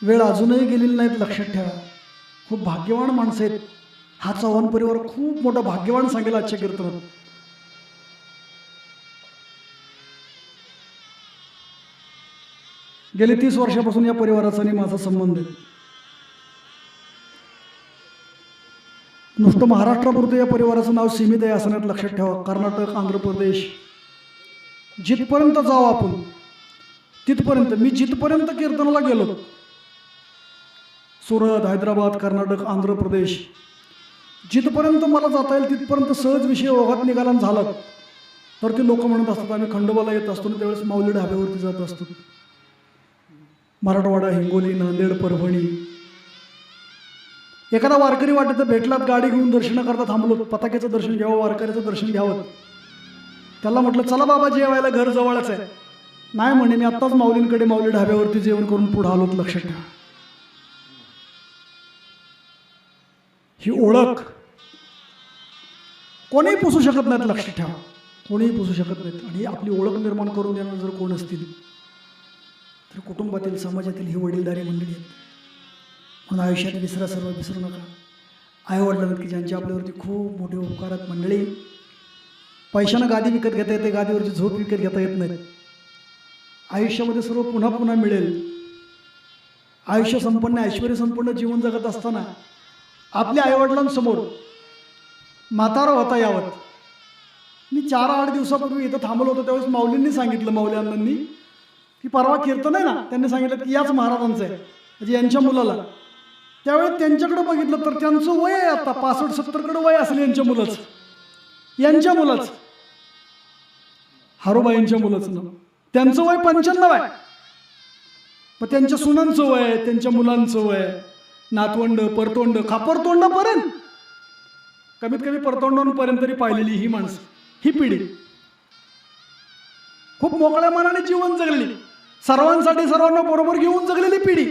वेळ अजूनही गेलेली नाहीत, लक्षात ठेवा. खूप भाग्यवान माणसं आहेत. हा चव्हाण परिवार खूप मोठा भाग्यवान सांगेल आजच्या कीर्तनात. गेली 30 वर्षापासून या परिवाराचा आणि माझा संबंध आहे. नुसतं महाराष्ट्रापुरतं या परिवाराचं नाव सीमित आहे असं नाही, लक्षात ठेवा. कर्नाटक, आंध्र प्रदेश, जिथपर्यंत जाऊ आपण तिथपर्यंत, मी जिथपर्यंत कीर्तनाला गेलो, सुरत, हैदराबाद, कर्नाटक, आंध्र प्रदेश, जिथपर्यंत मला जाता येईल तिथपर्यंत सहज विषय ओघात निघाला झाला तर ते लोक म्हणत असतात आम्ही खंडोबाला येत असतो त्यावेळेस माऊली ढाब्यावरती जात असतो. मराठवाडा, हिंगोली, नांदेड, परभणी. एखादा वारकरी वाटत भेटलात, गाडी घेऊन दर्शन करता थांबलो, पताक्याचं दर्शन घ्यावं, वारकऱ्याचं दर्शन घ्यावं. त्याला म्हटलं चला बाबा जेवायला, घर जवळच आहे. नाही म्हणे मी आत्ताच माऊलींकडे माऊली ढाब्यावरती जेवण करून पुढे आलोत. लक्षात ठेवा, ही ओळख कोणीही पुसू शकत नाहीत. लक्षात ठेवा, कोणीही पुसू शकत नाहीत. आणि आपली ओळख निर्माण करून देणार जर कोण असतील तर कुटुंबातील समाजातील ही वडीलधारी मंडळी आहेत. म्हणून आयुष्यात विसरा, सर्व विसरू नका. आईवडिलांना की ज्यांचे आपल्यावरती खूप मोठे उपकार आहेत. मंडळी, पैशानं गादी विकत घेता येते, गादीवरची झोप विकत घेता येत नाही. आयुष्यामध्ये सर्व पुन्हा पुन्हा मिळेल. आयुष्य संपन्न, ऐश्वर्य संपन्न जीवन जगत असताना आपल्या आईवडिलांसमोर म्हातारा होता यावत. मी 4-8 दिवसापूर्वी इथं थांबलो होतो, त्यावेळेस माऊलींनी सांगितलं, माऊली अण्णांनी, की परवा कीर्तन आहे ना, त्यांनी सांगितलं की याच महाराजांचं आहे, म्हणजे यांच्या मुलाला. त्यावेळेस त्यांच्याकडे बघितलं तर त्यांचं वय आहे आता 65-70 वय असेल यांच्या मुलाचं. हारोबाईंच्या मुलाचं नाव, त्यांचं वय 95 आहे. मग त्यांच्या सुनांचं वय, त्यांच्या मुलांचं वय, नातवंड, परतोंड, खापरतोंडापर्यंत, कमीत कमी परतोंडांपर्यंत तरी पाहिलेली ही माणसं, ही पिढी खूप मोकळ्या मनाने जीवन जगलेली, सर्वांसाठी सर्वांना बरोबर घेऊन जगलेली पिढी.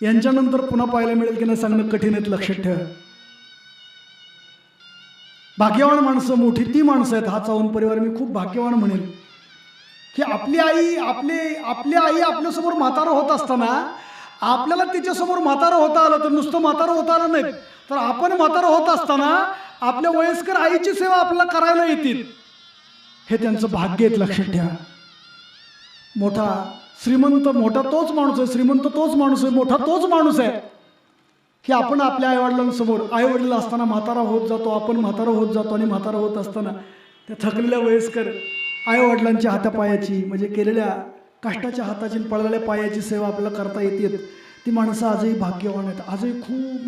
यांच्यानंतर पुन्हा पाहायला मिळेल की नाही सांगणं कठीण आहे. लक्षात ठेवा. भाग्यवान माणसं मोठी ती माणसं आहेत. हा चव्हाण परिवार मी खूप भाग्यवान म्हणेल की आपली आई आपल्यासमोर म्हातारं होत असताना आपल्याला तिच्यासमोर म्हातारं होता आलं, तर नुसतं म्हातारं होता आलं नाही, तर आपण म्हातारं होत असताना आपल्या वयस्कर आईची सेवा आपल्याला करायला येतील. हे त्यांचं भाग्य आहे. लक्षात ठेवा. मोठा श्रीमंत, मोठा तोच माणूस आहे, श्रीमंत तोच माणूस आहे, मोठा तोच माणूस आहे की आपण आपल्या आईवडिलांसमोर, आईवडील असताना म्हातारा होत जातो, आपण म्हातारा होत जातो. आणि म्हातारा होत असताना त्या थकलेल्या वयस्कर आईवडिलांच्या हातापायाची, म्हणजे केलेल्या कष्टाच्या हाताची, पळलेल्या पायाची सेवा आपल्याला करता येते. ती माणसं आजही भाग्यवान आहेत. आजही खूप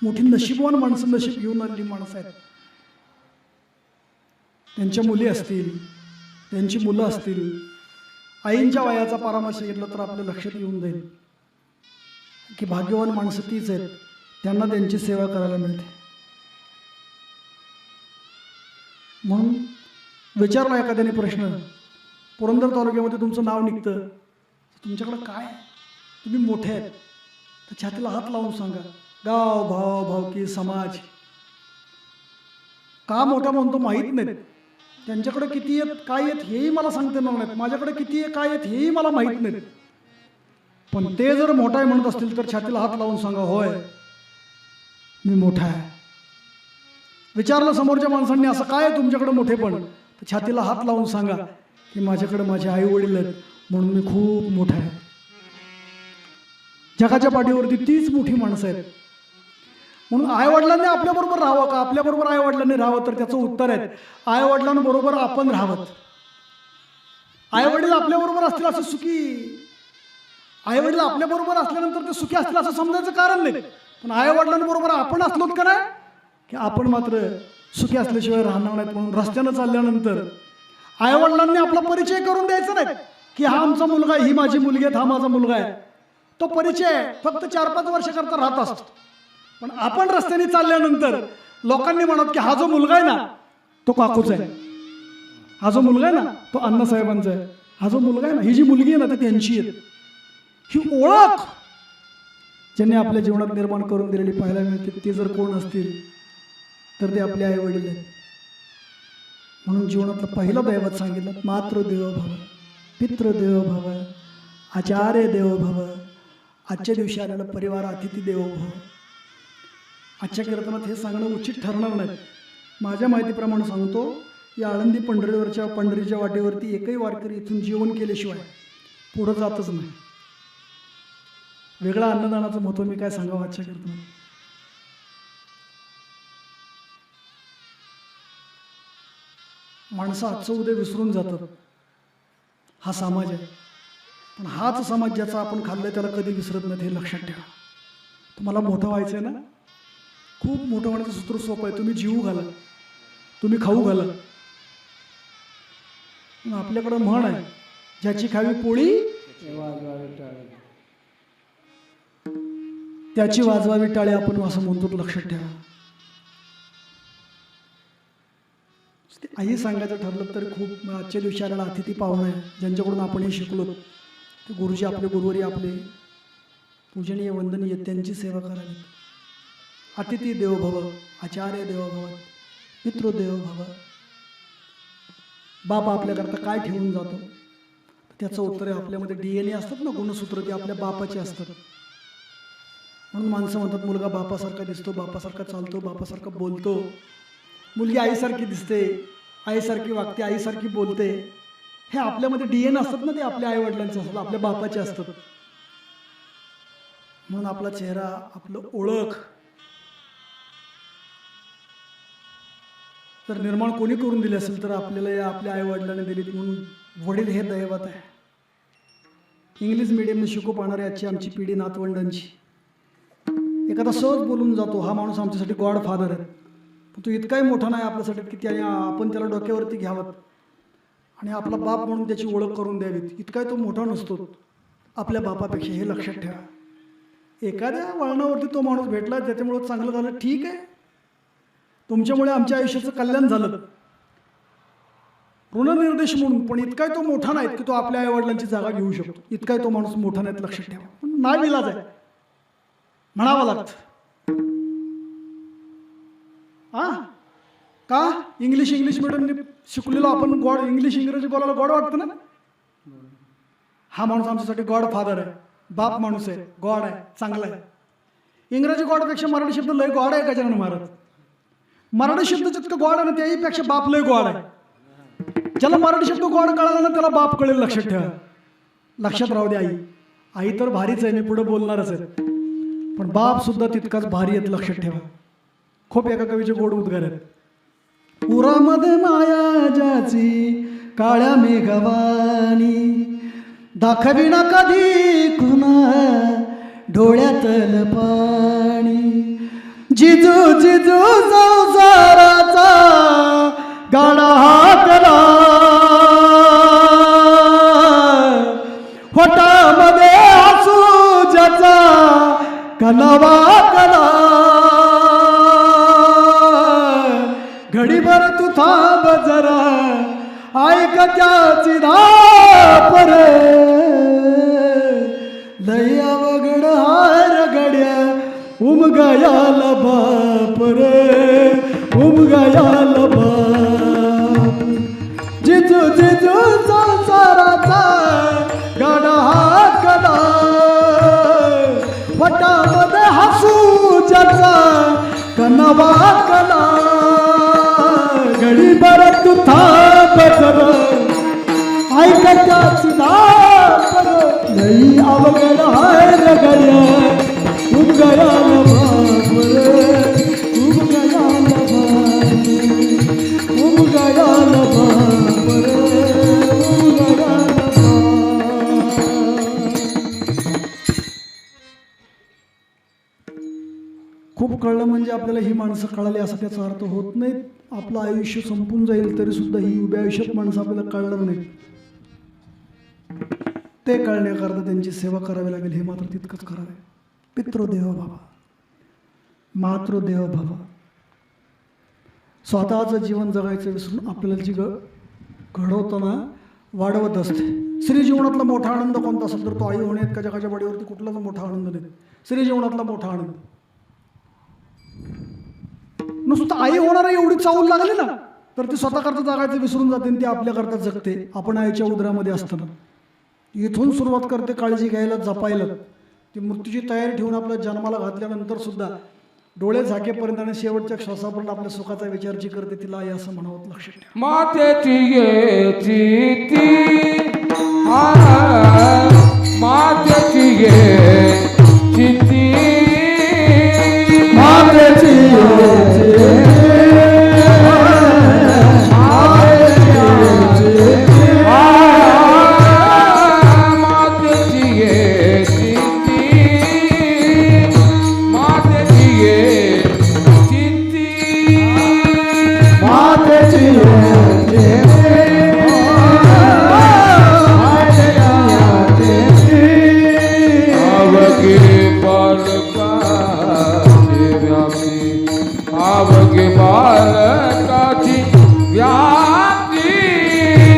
मोठी नशीबवान माणसं, नशीब घेऊन आलेली माणसं आहेत. त्यांच्या मुली असतील, त्यांची मुलं असतील, आईंच्या वयाचा परामर्श घेतला तर आपल्या लक्षात येऊन जाईल की भाग्यवान माणसं तीच आहेत, त्यांना त्यांची सेवा करायला मिळते. म्हणून विचारला एखाद्याने प्रश्न, पुरंदर तालुक्यामध्ये तुमचं नाव निघतं, तुमच्याकडं काय, तुम्ही मोठे आहेत, तर छातीला हात लावून सांगा. गाव, भाव, भावकी, समाज का मोठा म्हणतो माहीत नाही. त्यांच्याकडे किती आहेत, काय आहेत हेही मला सांगता येणार नाहीत. माझ्याकडे किती आहे, काय आहेत हेही मला माहीत नाहीत. पण ते जर मोठा आहे म्हणत असतील तर छातीला हात लावून सांगा, होय मी मोठा आहे. विचारलं समोरच्या माणसांनी, असं काय आहे तुमच्याकडे मोठेपण, तर छातीला हात लावून सांगा की माझ्याकडे माझे आई वडील आहेत म्हणून मी खूप मोठा आहे. जगाच्या पाठीवरती तीच मोठी माणसं आहेत. म्हणून आईवडिलांनी आपल्याबरोबर राहावं का, आपल्याबरोबर आईवडिलांनी राहावं, तर त्याचं उत्तर आहे आईवडिलांबरोबर आपण राहावं. आईवडील आपल्याबरोबर असतील असं सुखी, आईवडील आपल्याबरोबर असल्यानंतर ते सुखी असतील असं समजायचं कारण नाही. पण आईवडिलांबरोबर आपण असलोत का नाही की आपण मात्र सुखी असल्याशिवाय राहणार नाहीत. म्हणून रस्त्यानं चालल्यानंतर आईवडिलांनी आपला परिचय करून द्यायचा नाही की हा आमचा मुलगा आहे, ही माझी मुलगी आहे, हा माझा मुलगा आहे. तो परिचय फक्त 4-5 वर्षाकरता राहत असतो. पण आपण रस्त्याने चालल्यानंतर लोकांनी म्हणत की हा जो मुलगा आहे ना तो काकूचा आहे, हा जो मुलगा आहे ना तो अण्णासाहेबांचा आहे, हा जो मुलगा आहे ना, ही जी मुलगी आहे ना ती त्यांची आहे. ही ओळख ज्यांनी आपल्या जीवनात निर्माण करून दिलेली पाहायला मिळते. ते जर कोण असतील तर ते आपले आई वडील आहेत. म्हणून जीवनातलं पहिलं दैवत सांगितलं, मातृदेवो भव, पितृदेवो भव, आचार्य देवो भव. आजच्या दिवशी आलेला परिवार अतिथी देवो भव. आजच्या कीर्तनात हे सांगणं उचित ठरणार नाही. माझ्या माहितीप्रमाणे सांगतो, या आळंदी पंढरीच्या वाटेवरती एकही वारकरी इथून जेवण केल्याशिवाय पुढं जातच नाही. वेगळा अन्नदानाचं महत्त्व मी काय सांगावं आजच्या कीर्तनात. माणसं आजचं उद्या विसरून जातात. हा समाज आहे, पण हाच समाज ज्याचा आपण खाल्लंय त्याला कधी विसरत नाही. हे लक्षात ठेवा. तुम्हाला मोठं व्हायचं आहे ना, खूप मोठं होण्याचं सूत्र सोपं आहे. तुम्ही जीव घाला, तुम्ही खाऊ घाला. आपल्याकडं म्हण आहे, ज्याची खावी पोळी त्याची वाजवावी टाळी, आपण असं म्हणतो. लक्षात ठेवा. आई सांगायचं ठरलं तर खूप आजच्या दिवशी आलेला अतिथी पाहुणा आहे, ज्यांच्याकडून आपणही शिकलो. ते गुरुजी, आपले गुरुवारी, आपले पूजनीय वंदनीय, त्यांची सेवा करावी. अतिथी देवो भव, आचार्य देवो भव, पितृदेवो भव. बाप आपल्याकरता काय ठेवून जातो? त्याचं उत्तर आहे आपल्यामध्ये DNA असतात ना, गुणसूत्र, ते आपल्या बापाचे असतात. म्हणून माणसं म्हणतात मुलगा बापासारखा दिसतो, बापासारखा चालतो, बापासारखा बोलतो. मुलगी आईसारखी दिसते, आईसारखी वागते, आईसारखी बोलते. हे आपल्यामध्ये DNA असतात ना, ते आपल्या आईवडिलांचे असतात, आपल्या बापाचे असतात. म्हणून आपला चेहरा, आपलं ओळख जर निर्माण कोणी करून दिली असेल तर आपल्याला या आपल्या आईवडिलांनी दिली. म्हणून वडील हे दैवत आहे. इंग्लिश मिडियमने शिकू पाहणारी आजची आमची पिढी नातवंडांची, एखादा सहज बोलून जातो, हा माणूस आमच्यासाठी गॉड फादर आहे, पण तो इतकाही मोठा नाही आपल्यासाठी की त्याने आपण त्याला डोक्यावरती घ्यावं आणि आपला बाप म्हणून त्याची ओळख करून द्यावी. इतकाही तो मोठा नसतो आपल्या बापापेक्षा, हे लक्षात ठेवा. एखाद्या वळणावरती तो माणूस भेटला, त्याच्यामुळं चांगलं झालं, ठीक आहे, तुमच्यामुळे आमच्या आयुष्याचं कल्याण झालं, ऋणनिर्देश म्हणून. पण इतकाही तो मोठा नाही की तो आपल्या आईवडिलांची जागा घेऊ शकतो. इतकाही तो माणूस मोठा नाही, लक्षात ठेवा. पण नाविलाज आहे, म्हणावं लागतं. हा का? इंग्लिश मिडियमने शिकलेलो आपण, गॉड, इंग्रजी बोलायला गॉड वाटतं ना. हा माणूस आमच्यासाठी गॉड फादर आहे, बाप माणूस आहे, गॉड आहे, चांगला आहे. इंग्रजी गॉडपेक्षा मराठी शब्द लय गॉड आहे गजानन महाराज. मराठी शब्द जितकं गॉड आहे ना, त्याहीपेक्षा बाप लय गॉड आहे. ज्याला मराठी शब्द गॉड कळाला ना, त्याला बाप कळेल, लक्षात ठेवा. लक्षात राहू दे. आई तर भारीच आहे, मी पुढे बोलणारच आहे, पण बाप सुद्धा तितकाच भारी आहेत, लक्षात ठेवा. खूप एका कवीचे गोड उद्गार आहेत. उरामध्ये माया ज्याची काळ्या मेघवाणी, दाखविना कधी कुणा डोळ्यातलं पाणी. जिजू जिजू संसाराचा गाडा हाकला, होटामध्ये हसू ज्याचा कनवा कला. घडीभर तू थांब जरा, ऐक त्याची धापर, लय अवघड हार गड्या उमगायाल बाप रे, उमगायाल बाप. जिजू जिजू संसाराचा गाडा हाकला, वटामध्ये हसू ज्याचा कनवा कला. घडीभर तू थांब जरा, ऐक त्याची धापर, लई अवघड हार गड्या उमगायाल बाप रे, उमगायाल बाप, उमगायाल बाप रे, उमगायाल बाप. खूप कळलं म्हणजे आपल्याला ही माणसं कळाली असा त्याचा अर्थ होत नाही. आपलं आयुष्य संपून जाईल तरी सुद्धा ही उभ्या आयुष्यात माणसं आपल्याला कळणार नाही. ते कळण्याकरता त्यांची सेवा करावी लागेल, हे मात्र तितकंच खरं आहे. पितृदेव भव, मातृदेव भव. स्वतःचं जीवन जगायचं विसरून आपल्याला जी घडवताना वाढवत असते. स्त्री जीवनातला मोठा आनंद कोणता असेल तर तो आई होण्यात का जगाच्या बडीवरती कुठलाच मोठा आनंद नाही. स्त्री जीवनातला मोठा आनंद नुसतं आई होणारा एवढी चावल लागली ना तर ती स्वतःकरता जगायचं विसरून जाते आणि ती आपल्याकरता जगते. आपण आईच्या उदरामध्ये असताना इथून सुरुवात करते काळजी घ्यायला, जपायला. ती मृत्यूची तयारी ठेवून आपल्या जन्माला घातल्यानंतर सुद्धा डोळे झाकेपर्यंत आणि शेवटच्या श्वासापर्यंत आपल्या सुखाचा विचार जी करते तिला आई असं म्हणावं. लक्षात ठेवा. मातेची येची ती, मातेची येची ती, मातेची आवगे बालकाची व्याप्ती,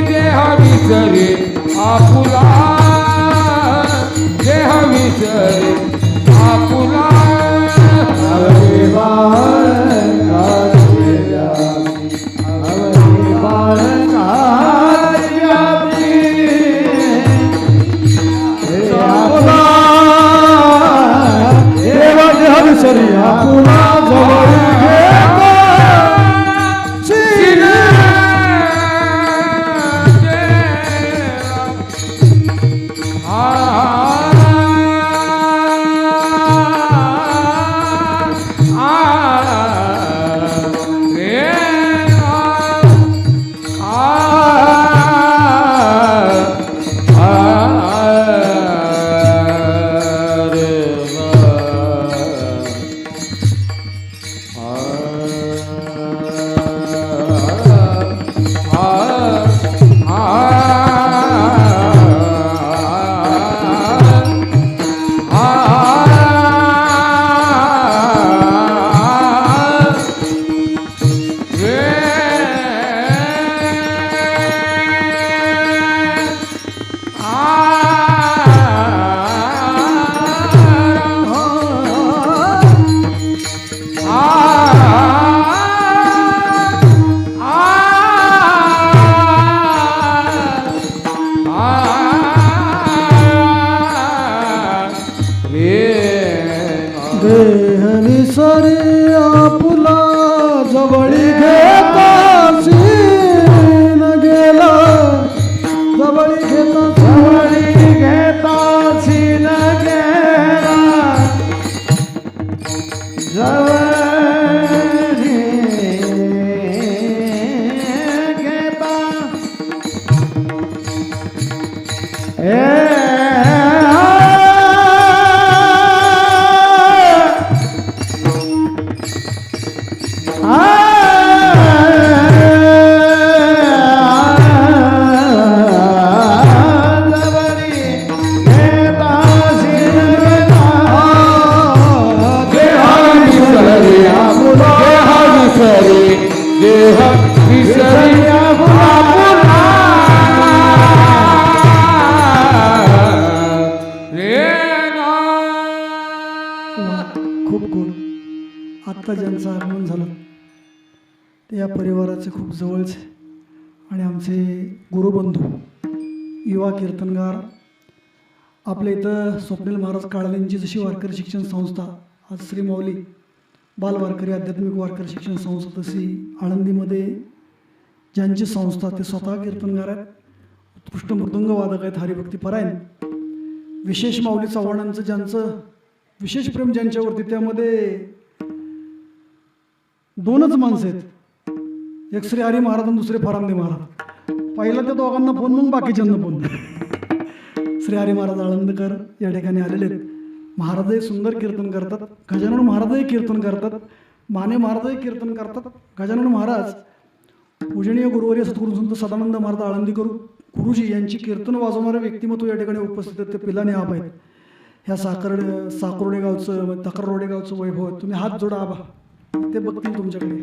देह विसरे आपुला, देह विसरे आपुला. आवगे बालकाची व्याप्ती, आवगे बालका देह विसरी आपुला जवळी घेता सीन गेला जवळी घेता सीन गेला जवळी घेता खूप गोड. आत्ता ज्यांचं आगमन झालं ते या परिवाराचे खूप जवळचे आणि आमचे गुरुबंधू युवा कीर्तनगार. आपल्या इथं स्वप्नील महाराज काळालेंची जशी वारकरी शिक्षण संस्था आज श्री माऊली बालवारकरी आध्यात्मिक वारकरी शिक्षण संस्था, तशी आळंदीमध्ये ज्यांची संस्था ते स्वतः कीर्तनगार आहेत, उत्कृष्ट मृदंग वादक आहेत, हरिभक्तीपरायण. विशेष माऊली चव्हाणांचं ज्यांचं विशेष प्रेम ज्यांच्यावरती, त्यामध्ये दोनच माणसं आहेत, एक श्री हरी महाराज आणि दुसरे फरांदे महाराज. पहिला त्या दोघांना फोन, मग बाकीच्यांना फोन. श्री हरी महाराज आळंदकर या ठिकाणी आलेले आहेत. महाराजही सुंदर कीर्तन करतात, गजानन महाराजही कीर्तन करतात, माने महाराजही कीर्तन करतात. गजानन महाराज पूजनीय गुरुवर्य सद्गुरू संत सदानंद महाराज आळंदीकर गुरुजी यांची कीर्तन वाजवणारे व्यक्तिमत्व या ठिकाणी उपस्थित आहेत. ते पिलाने आप आहेत. ह्या साकरोडे गावचं तक्रारोडे गावचं वैभव आहे. तुम्ही हात जोडा आबा, ते बघतील तुमच्याकडे.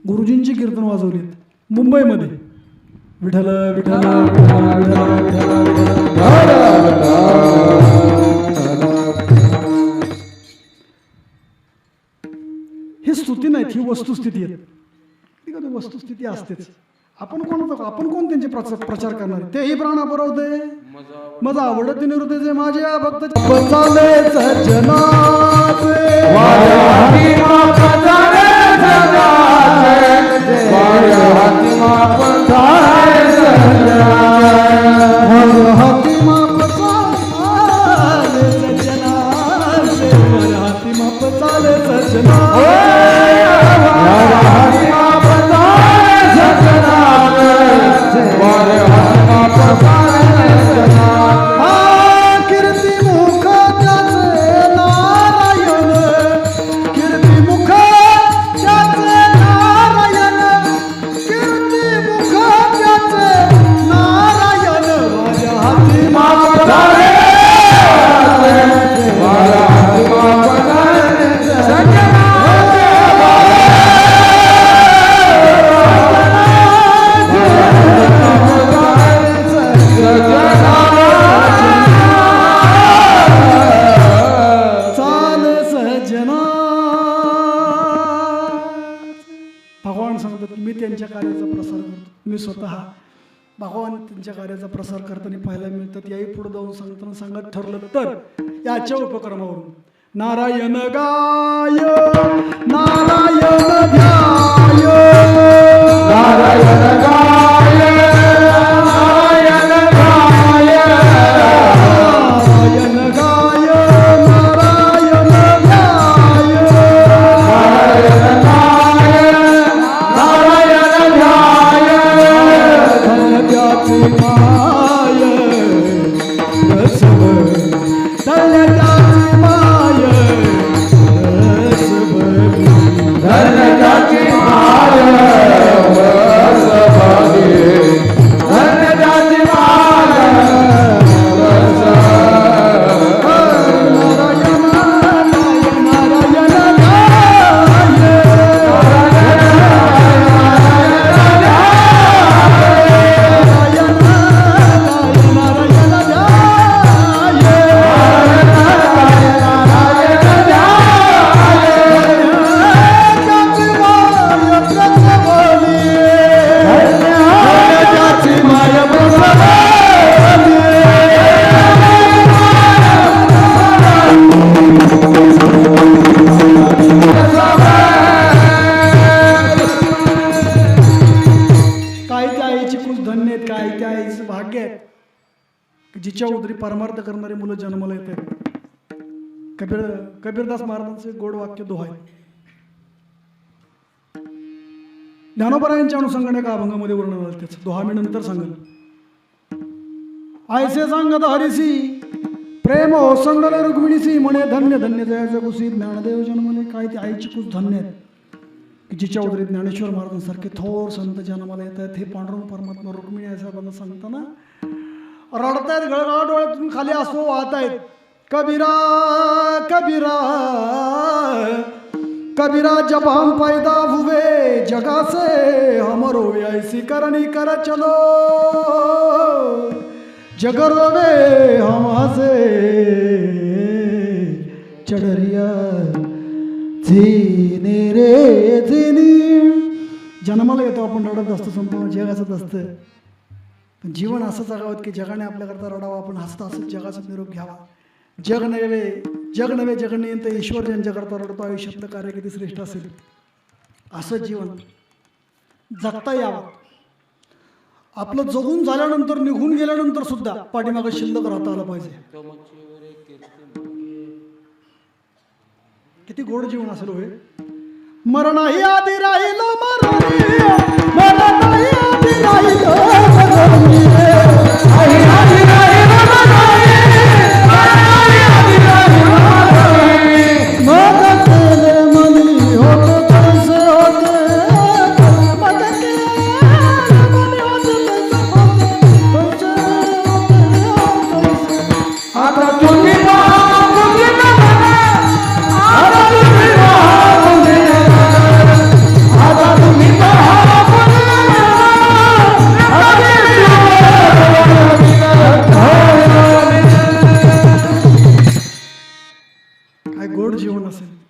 गुरुजींची कीर्तन वाजवलीत मुंबईमध्ये. विठ्ठल विठ्ठल ही स्तुती नाहीत, ही वस्तुस्थिती आहे. ठीक आहे, वस्तुस्थिती असतेच. आपण कोण त्यांचे प्रचार करणार? तेही प्राण बरोवते मज आवडत निवृत्तीचे माझ्या भक्त चाले सज्जनाचे भगवान त्यांच्या कार्याचा प्रसार करताना पाहायला मिळतात. याही पुढे जाऊन सांगताना सांगत ठरलं तर याच्या उपक्रमावरून नारायण गाय नारायण ध्याय नारायण गाय नारायण गाय नारायण गाय नारायण ध्याय नारायण गाय नारायण ध्याय धन्याची माय रसव धन्याची माय रसव धन्याची माय रसव जिच्या उदरी परमार्थ करणारी मुलं जन्माला येत आहेत. कबीरदास महाराजांचे गोड वाक्य दोहा आहे. ज्ञानोबरायांच्या अनुषंगाने एका अभंगामध्ये वर्णन आलं त्याचं. दोहा मी नंतर सांगेल. आयसे सांगत हरिसी प्रेम ओसंडल रुक्मिणीसी म्हणे धन्य धन्य जयाचं कुसी ज्ञानदेव जन्मले. काय ती आईची कुस धन्य आहेत की जिच्या उदरी ज्ञानेश्वर महाराजांसारखे थोर संत जन्माला येत आहेत. हे पांडुरंग परमात्मा रुक्मिणी आहे साहेबांना सांगताना रडतायत, गळगळा डोळ्यातून खाली असो वाहत आहेत. कबीरा कबीरा कबीरा जब हम पैदा हुए जगा से हमरो ऐसी करनी कर चलो जग रोवे हमासे चढ़रिया झिने रे झिनी. जन्माला येतो आपण रडत असतो, संपूर्ण जग हसत असतं. पण जीवन असं जगावं की जगाने आपल्याकरता रडावं, आपण हसत हसत जगाचा निरोप घ्यावा. जग नव्हे जगनियंत ईश्वर ज्यांच्याकरता रडतो आयुष्यातलं कार्य किती श्रेष्ठ असेल. असं जीवन जगता यावं. आपलं जगून झाल्यानंतर निघून गेल्यानंतर सुद्धा पाठीमागं शिल्लक राहता आलं पाहिजे. किती गोड जीवन असेल होय. मरणाही आधी राहिलो मरणाही आधी राहिलो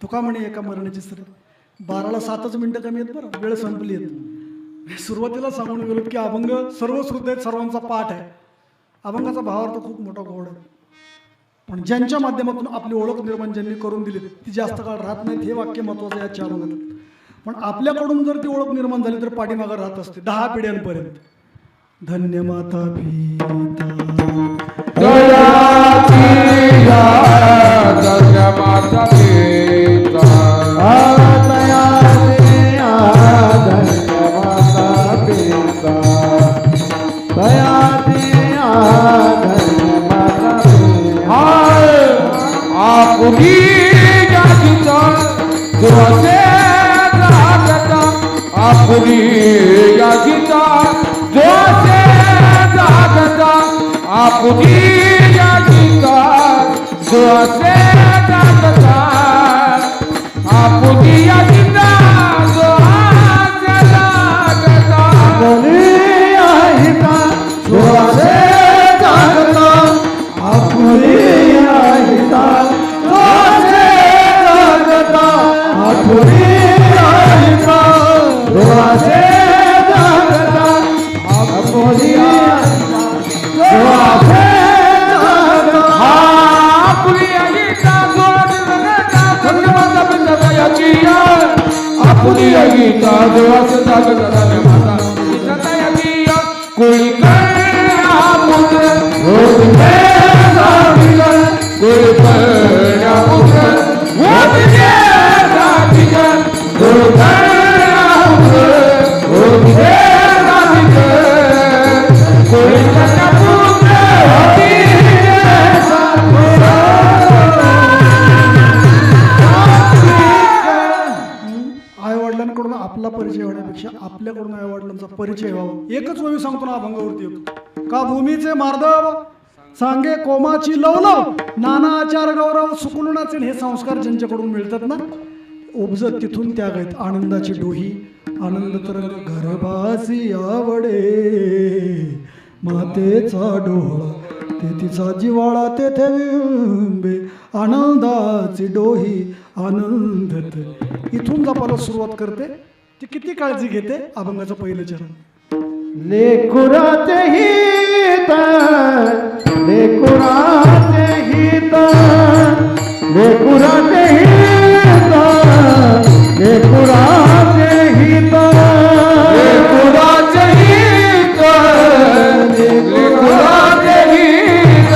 तुका म्हणे एका मरणाची सर 12ला 7च मिनिटं कमी आहेत. बरं वेळ संपली आहेत. सुरुवातीला सांगून गेलो की अभंग सर्व श्रुत आहेत, सर्वांचा पाठ आहे. अभंगाचा भावार्थ खूप मोठा गोड आहे. पण ज्यांच्या माध्यमातून आपली ओळख निर्माण ज्यांनी करून दिली ती जास्त काळ राहत नाहीत. हे वाक्य महत्वाचं आहे याच्या अभंगात. पण आपल्याकडून जर ती ओळख निर्माण झाली तर पाठीमागं राहत असते 10 पिढ्यांपर्यंत. धन्य माता पिता आपला परिचय होण्यापेक्षा आपल्याकडून आई वडिलांचा परिचय व्हावा. एकच वेळी सांगतो ना अभंगावरती येतो का भूमीचे मार्दव सांगे कोमाची लवलव नाना आचार गौरव सुकुलनाचे हे संस्कार ज्यांच्याकडून मिळतात ना उपजत तिथून त्याग आहेत. आनंदाची डोही आनंद तरंग घरभासी आवडे मातेचा डोळा ते तिचा जिवाळा तेथे विंबे आनंदाची डोही आनंदत. इथून जपायला सुरुवात करते ती किती काळजी घेते. अभंगाचं पहिलं चरण. लेकुराचे हित लेकुराचे हित लेकुराचे हित लेकुराचे हित लेकुराचे हित लेकुराचे हित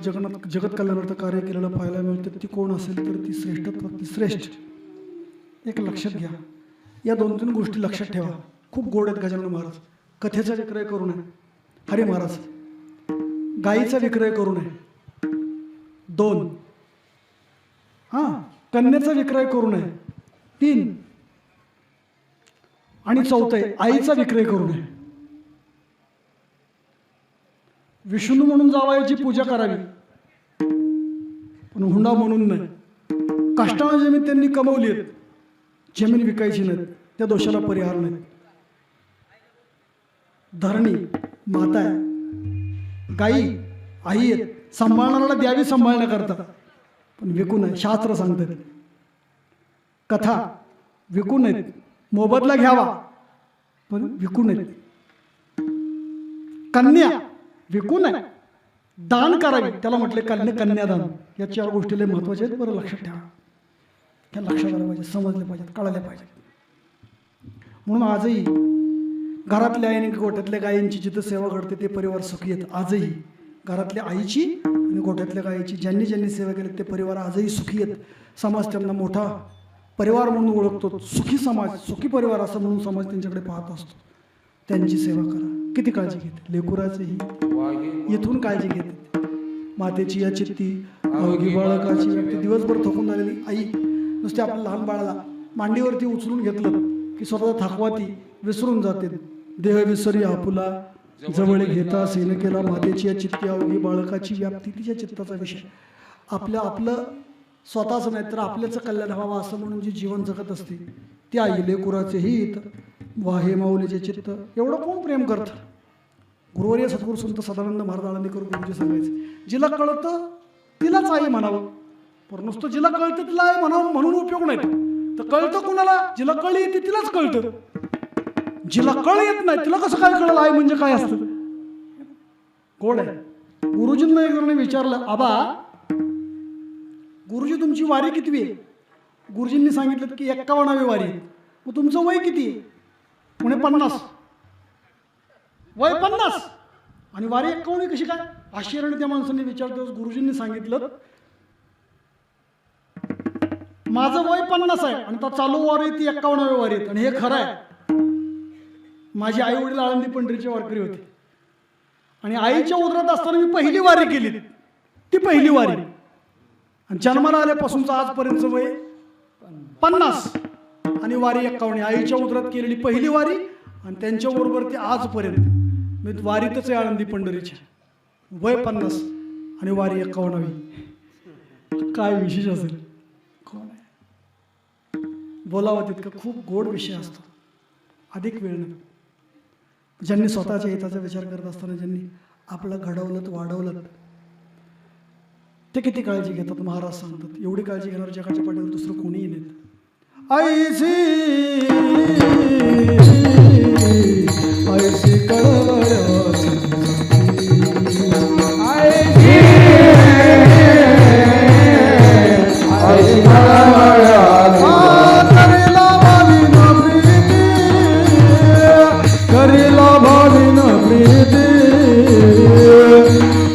जगत कल्याणार्थ कार्य केलेलं पाहायला मिळतं. ती कोण असेल तर ती श्रेष्ठत्वातली श्रेष्ठ. एक लक्षात घ्या, या 2-3 गोष्टी लक्षात ठेवा. खूप गोड आहेत गजानन महाराज. कथेचा विक्रय करू नये, हरी महाराज. गायीचा विक्रय करू नये, 2. कन्याचा विक्रय करू नये, 3. आणि 4 आईचा विक्रय करू नये. विष्णू म्हणून जावयाची पूजा करावी, पण हुंडा म्हणून नाही. कष्टाने जमीन त्यांनी कमवली आहेत, जमीन विकायची नाही, त्या दोषाला परिहार नाही. धरणी माता आहे, गाई आई आहेत, सांभाळणाऱ्याला द्यावी सांभाळण्याकरता, पण विकू नये. शास्त्र सांगतात कथा विकू नयेत, मोबदला घ्यावा पण विकू नयेत. कन्या विकू नये, दान करावी, त्याला म्हटले कन्यादान. या 4 गोष्टी लय महत्वाच्या आहेत, बरं लक्षात ठेवा. त्या लक्षात आलं पाहिजे, समजले पाहिजेत, कळायला पाहिजे. म्हणून आजही घरातल्या आणि गोठ्यातल्या गायींची जिथं सेवा घडते ते परिवार सुखी आहेत. आजही घरातल्या आईची आणि गोठ्यातल्या गायीची ज्यांनी ज्यांनी सेवा केली ते परिवार आजही सुखी आहेत. समाज त्यांना मोठा परिवार म्हणून ओळखतो. सुखी समाज, सुखी परिवार असं म्हणून समाज त्यांच्याकडे पाहत असतो. त्यांची सेवा करा. किती काळजी घेते लेकुराचीही, इथून काळजी घेते. मातेची या चित्ती अवघी बाळकाची व्यक्ती. दिवसभर थकून झालेली आई नुसते आपल्या लहान बाळाला मांडीवरती उचलून घेतलं की स्वतः थकवा ती विसरून जाते. देह विसरी आपुला जवळ घेता सेन केला. मातेची या चित्ती अवघी बाळकाची व्याप्ती. तिच्या चित्ताचा विषय आपलं स्वतःच नाही तर आपल्याचं कल्याण व्हावं असं म्हणून जी जीवन जगत असते ती आई लेकुराचे हित वाहे माऊलीचे चित्त. एवढं कोण प्रेम करतं. गुरुवर्य सद्गुरू संत सदानंद महाराज आळंदीकर गुरुजी सांगायचे, जिला कळतं तिलाच आई म्हणावं. पण नुसतं जिला कळतं तिला आई म्हणावं म्हणून उपयोग नाही. तर कळतं कुणाला? जिला कळ येते तिलाच कळतं. जिला कळ येत नाही तिला कसं काय कळलं आई म्हणजे काय असतं. गोड आहे. गुरुजींना एक जणांनी विचारलं, आबा गुरुजी तुमची वारी कितवी आहे? गुरुजींनी सांगितलं की 51वी वारी आहे. मग तुमचं वय किती आहे? म्हणे 50. वय 50 आणि वारी 51 कशी काय? आश्चर्याने त्या माणसांनी विचारतो. गुरुजींनी सांगितलं माझं वय 50 आहे आणि आता चालू वारी ती 51वी वारी आहे. आणि हे खरं आहे. माझे आई वडील आळंदी पंढरीचे वारकरी होते आणि आईच्या उदरात असताना मी पहिली वारी केली. ती पहिली वारी आणि जन्माला आल्यापासूनचं आजपर्यंतचं वय 50 आणि वारी 51. आईच्या उदरात केलेली पहिली वारी आणि त्यांच्याबरोबर ती आजपर्यंत मी वारीतच आहे आळंदी पंढरीच्या. वय 50 आणि वारी 51वी. काय विशेष असेल. कोण आहे बोलावं तितकं खूप गोड विषय असतो. अधिक वेळ नाही. ज्यांनी स्वतःच्या हिताचा विचार करत असताना ज्यांनी आपलं घडवलं वाढवलं ते किती काळजी घेतात. महाराज सांगतात एवढी काळजी घेणार जगाच्या पाठीवर दुसरं कोणीही नाही. ऐसी कळवळ्याची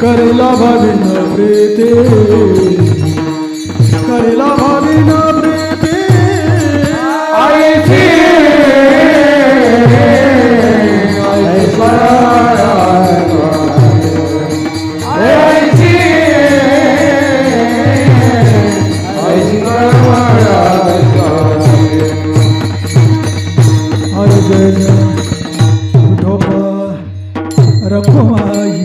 करेला भाविन प्रीती करेला भाविन प्रीती आईची रखुमाई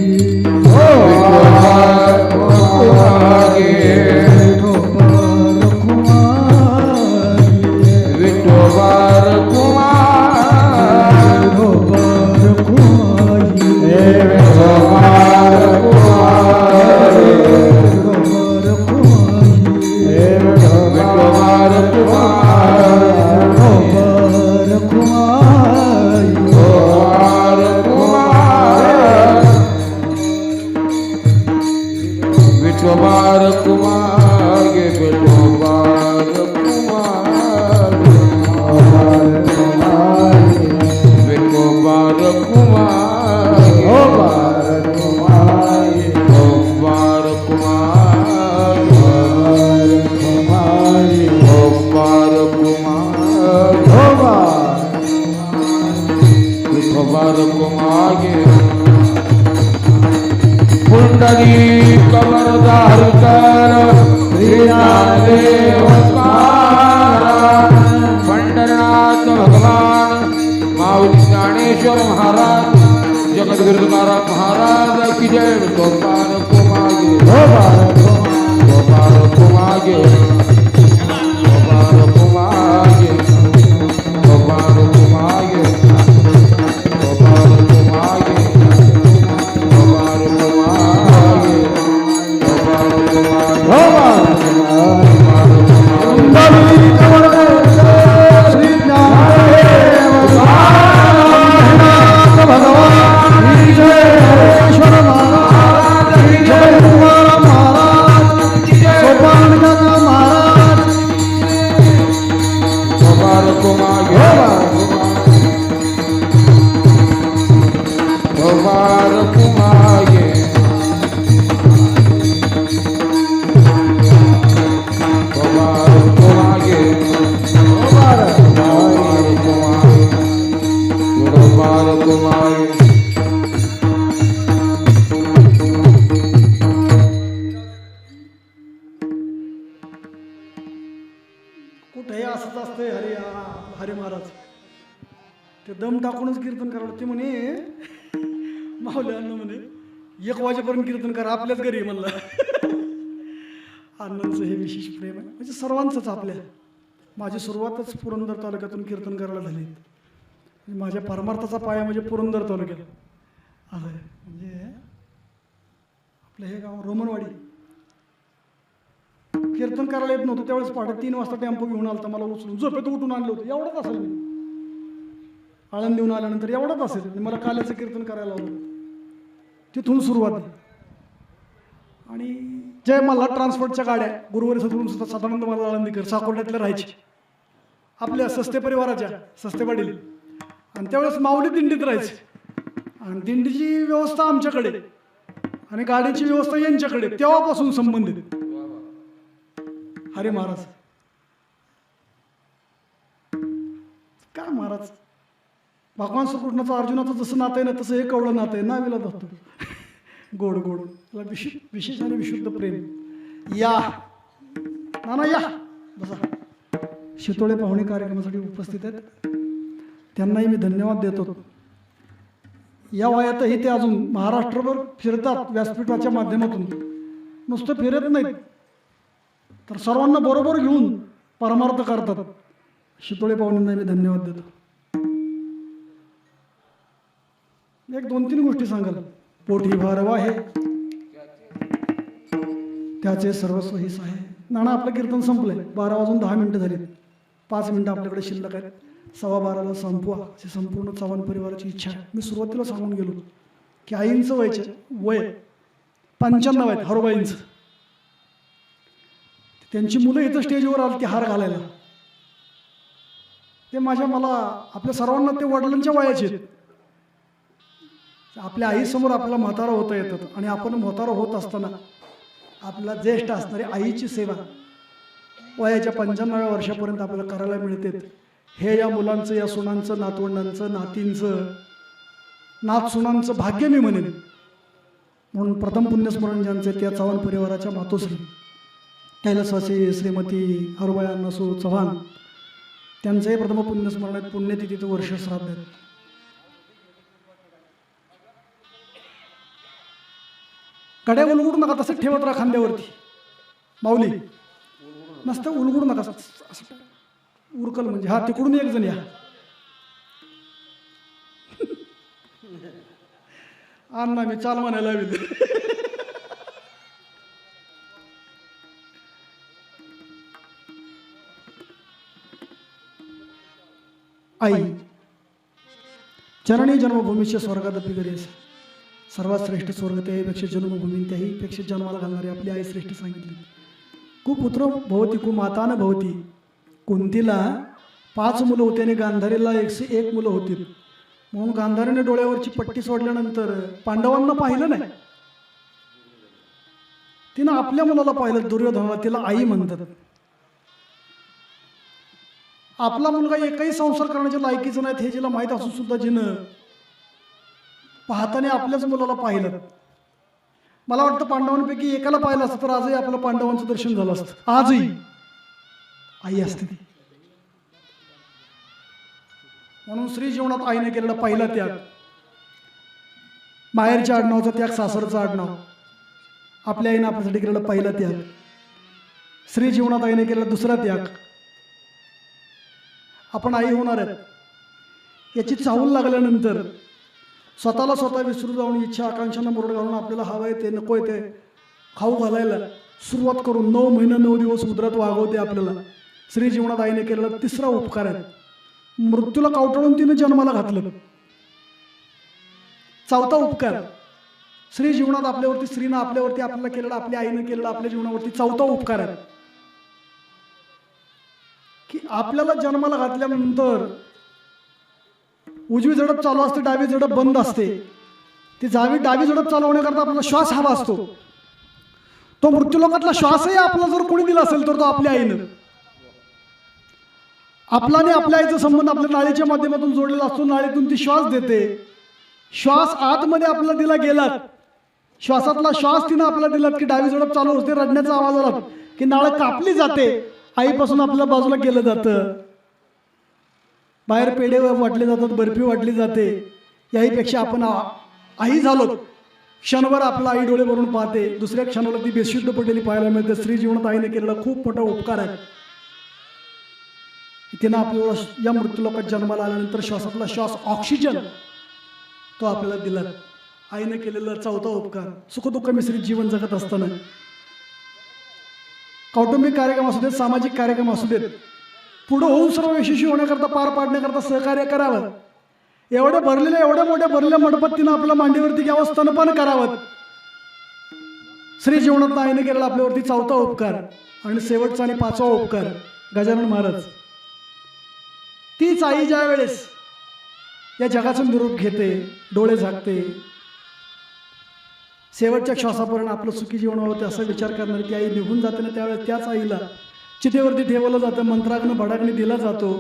विठोबार कुमार गे विठोबार कुमार विठोबार कुमार देव पंढरनाथ भगवान माऊली ज्ञानेश्वर महाराज जगद्गुरु तुकाराम महाराज की जय गोपाल कुमागे गोपाल कुमागे गोपाल कुमागे गोपाल कुमागे गोपाल कुमागे गोपाल कुमागे गोपाल कुठेही असंच असतंय हरी महाराज ते दम टाकूनच कीर्तन करावं ते म्हणे माऊली अण्णा म्हणे 1 वाजेपर्यंत कीर्तन करा आपल्याच घरी म्हणलं अण्णांचं हे विशेष प्रेम आहे म्हणजे सर्वांचंच आपल्या माझी सुरुवातच पुरंदर तालुक्यातून कीर्तन करायला झाली माझ्या परमार्थाचा पाया म्हणजे पुरंदर तालुक्यात असं आहे म्हणजे आपलं हे गाव रोमनवाडी कीर्तन करायला येत नव्हतं त्यावेळेस पहाटे 3 वाजता टेम्पो घेऊन आलता मला उचलून झोपेत उठून आणलं होतं एवढंच असेल मी आळंदीहून आल्यानंतर एवढंच असेल मला काल्याचं कीर्तन करायला लावलं तिथून सुरुवात आहे आणि जय मल्हार ट्रान्सपोर्टच्या गाड्या गुरुवारी सदरून सदानंद मला आळंदीकर साकोर्ड्यातल्या राहायचे आपल्या सस्ते परिवाराच्या सस्ते पाटील आणि त्यावेळेस माऊली दिंडीत राहायचे आणि दिंडीची व्यवस्था आमच्याकडे आणि गाडीची व्यवस्था यांच्याकडे तेव्हापासून संबंधित हरे महाराज काय महाराज भगवान श्रीकृष्णाचं अर्जुनाचं जसं नातं आहे ना तसं हे कवळं नातं आहे नावीला जातो गोड गोड त्याला विशेष आणि विशुद्ध प्रेम या नाना या बसा शितोळे पाहुणे कार्यक्रमासाठी उपस्थित आहेत त्यांनाही मी धन्यवाद देतो या वयातही ते अजून महाराष्ट्रभर फिरतात व्यासपीठाच्या माध्यमातून नुसतं फिरत नाहीत तर सर्वांना बरोबर घेऊन परमार्थ करतात शितोळे पाहुण्यांना मी धन्यवाद देतो 1-2-3 गोष्टी सांगाल पोटी भारवा आहे त्याचे सर्वस्व हिस आहे नाना आपलं कीर्तन संपलंय 12 वाजून 10 मिनिटं झाली 5 मिनिटं आपल्याकडे शिल्लक आहेत 12:15ला संपवा अशी संपूर्ण चव्हाण परिवाराची इच्छा आहे मी सुरुवातीला सांगून गेलो की आईंचं वय 95 आहेत हरोबाईंचं त्यांची मुलं इथं स्टेजवर आली ती हार घालायला ते मला आपल्या सर्वांना ते वडिलांच्या वयाचे आहेत आपल्या आईसमोर आपल्याला म्हातारा होता येतात आणि आपण म्हातारा होत असताना आपला ज्येष्ठ असणारी आईची सेवा वयाच्या 95व्या वर्षापर्यंत आपल्याला करायला मिळते हे या मुलांचं या सुनांचं नातवंडांचं नातींचं नातसुनांचं भाग्य मी म्हणेन म्हणून प्रथम पुण्यस्मरण ज्यांचे त्या चव्हाण परिवाराच्या मातोश्री कैलासवासी श्रीमती हरुबाई अण्णासू चव्हाण त्यांचंही प्रथम पुण्यस्मरण आहेत पुण्यतिथीचं वर्ष श्राद्ध आहे कड्या उलगडू नका तसंच ठेवत राहा खांद्यावरती माऊली नसतं उलगडू नका असं उरकल म्हणजे हा तिकडून एक जण या अण्णा मी चाल म्हणायला हवी आई जननी जन्मभूमीच्या स्वर्गादपी घरी सर्वात श्रेष्ठ स्वर्ग त्याहीपेक्षा जन्मभूमी त्याहीपेक्षा जन्माला घालणारी आपली आई श्रेष्ठ सांगितली कुपुत्र भवती कुमातान भवती कुंतीला 5 मुलं होती आणि गांधारीला 101 मुलं होती म्हणून गांधारीने डोळ्यावरची पट्टी सोडल्यानंतर पांडवांना पाहिलं नाही तिनं आपल्या मुलाला पाहिलं दुर्योधनाला तिला आई म्हणतात आपला मुलगा एकही संसार करण्याच्या लायकीचं नाही हे जिला माहीत असून सुद्धा जिनं पाहताना आपल्याच मुलाला पाहिलं मला वाटतं पांडवांपैकी एकाला पाहिलं असतं तर आजही आपलं पांडवांचं दर्शन झालं असतं. आजही आई असते ती. म्हणून श्री जीवनात आईने केलेला पहिला त्याग, माहेरच्या आडनावाचा त्याग, सासरचं आडनाव. आपल्या आईने आपल्यासाठी केलेला पहिला त्याग. श्री जीवनात आईने केलेला दुसरा त्याग. आपण आई होणार आहेत याची चाहूल लागल्यानंतर स्वतःला स्वतः विसरू जाऊन इच्छा आकांक्षांना मुरड घालून आपल्याला हवं आहे ते नको आहे ते खाऊ घालायला सुरुवात करून 9 महिने 9 दिवस उदरात वागवते आपल्याला. श्री जीवनात आईने केलेला तिसरा उपकार आहे. मृत्यूला कावटाळून तिने जन्माला घातलं. चौथा उपकार श्री जीवनात आपल्यावरती, स्त्रीनं आपल्यावरती आपल्याला केलेला, आपल्या आईनं केलेला आपल्या जीवनावरती चौथा उपकार आहे की आपल्याला जन्माला घातल्यानंतर उजवी झडप चालू असते, डावी झडप बंद असते. ती डावी झडप चालवण्याकरता आपल्याला श्वास हवा असतो. तो मृत्यूलोकातला श्वासही आपला जर कोणी दिला असेल तर तो आपल्या आईनं. आपला आणि आपल्या आईचा संबंध आपल्या नाळीच्या माध्यमातून जोडलेला असतो. नाळीतून ती श्वास देते. श्वास आतमध्ये आपल्याला दिला गेलात, श्वासातला श्वास तिनं आपल्याला दिलात की डावी झडप चालू असते, रडण्याचा आवाज आला की नाळ कापली जाते, आईपासून आपल्याला बाजूला केलं जातं. बाहेर पेढे वाटले जातात, बर्फी वाटली जाते. याहीपेक्षा आपण आई झालो. क्षणभर आपला आई डोळे भरून पाहते, दुसऱ्या क्षणाला ती बेशुद्ध पडलेली पाहायला मिळते. स्त्री जीवनात आईने केलेला खूप मोठा उपकार आहे. तिनं आपल्याला या मृत्यूलोकात जन्माला आल्यानंतर श्वासातला श्वास, ऑक्सिजन तो आपल्याला दिला. आईने केलेला चौथा उपकार. सुखदुःख मिश्रित जीवन जगत असताना कौटुंबिक कार्यक्रम असू देत, सामाजिक कार्यक्रम असू देत, पुढे होऊन सर्व यशस्वी होण्याकरता, पार पाडण्याकरता सहकार्य करावं. एवढ्या मोठ्या भरलेल्या मंडपात तिनं आपल्या मांडीवरती घ्यावं, स्तनपान करावं. श्री जीवनात आईने केलेला आपल्यावरती चौथा उपकार. आणि शेवटचा आणि पाचवा उपकार गजानन महाराज. तीच आई ज्या वेळेस या जगाचं निरोप घेते, डोळे झाकते, शेवटच्या श्वासापर्यंत आपलं सुखी जीवन व्हावं असा विचार करणारी ती आई निघून जाते ना, त्यावेळेस त्याच आईला चितेवरती ठेवलं जातं, मंत्राग्न भडाग्नी दिला जातो.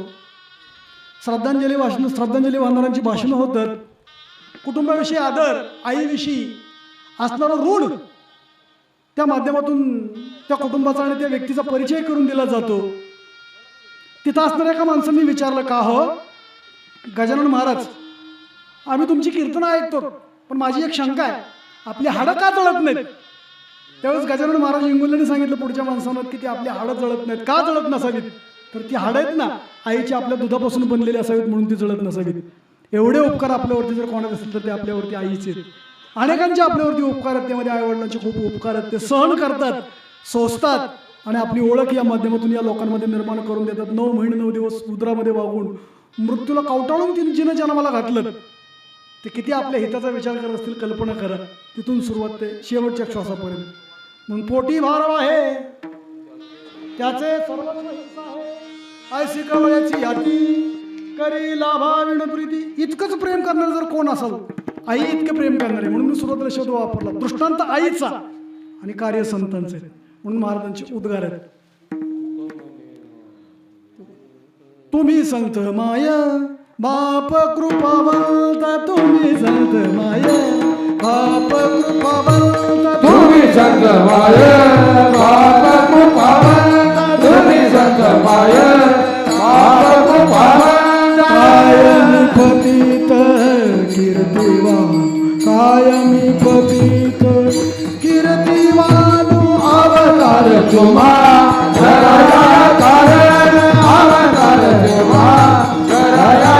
श्रद्धांजली वाहणाऱ्यांची भाषणं होतात. कुटुंबाविषयी आदर, आईविषयी असणारं ऋण त्या माध्यमातून त्या कुटुंबाचा आणि त्या व्यक्तीचा परिचय करून दिला जातो. तिथं असणाऱ्या एका माणसांनी विचारलं, का हो गजानन महाराज, आम्ही तुमची कीर्तनं ऐकतो, पण माझी एक शंका आहे, आपली हाडं का जळत नाहीत? त्यावेळेस गजानन महाराज इंगुल्याने सांगितलं पुढच्या माणसांना की ती आपली हाडं जळत नाहीत. का जळत नसावीत? तर ती हाडं आहेत ना आईची, आपल्या दुधापासून बनलेली असावीत म्हणून ती जळत नसावीत. एवढे उपकार आपल्यावरती जर कोणाचे असतील तर ते आपल्यावरती आईचे. अनेकांचे आपल्यावरती उपकार आहेत, त्यामध्ये आईवडिलांचे खूप उपकार आहेत. ते सहन करतात, सोसतात आणि आपली ओळख या माध्यमातून या लोकांमध्ये निर्माण करून देतात. 9 महिने 9 दिवस उदरामध्ये वागून मृत्यूला कावटाळून जिनं जन्माला घातलं, ते किती आपल्या हिताचा विचार करत असतील कल्पना करा. तिथून सुरुवात ते शेवटच्या श्वासापर्यंत. मग पोटी भारव आहे त्याचे सर्वस्व हिस्सा आहे, ऐशी कवळ्याची याती करी लाभा विण प्रीती. इतकंच प्रेम करणारे जर कोण असेल, आई इतकं प्रेम करणारे. म्हणून मी सुरुवातीला शब्द वापरला, दृष्टांत आईचा आणि कार्य संतांचे. म्हणून महाराजांचे उद्गार आहेत, तुम्ही संत माया बाप कृपावंत, तुम्ही संत माया बाप कृपावंत, तुम्ही संत माया बाप कृपावंत, तुम्ही संत माया बाप कृपावंत. कायमी पतित कीर्तिवान, कायमी पतित कीर्तिवान, अवतार तुम्हा जराया कारण, अवतार तुम्हा जराया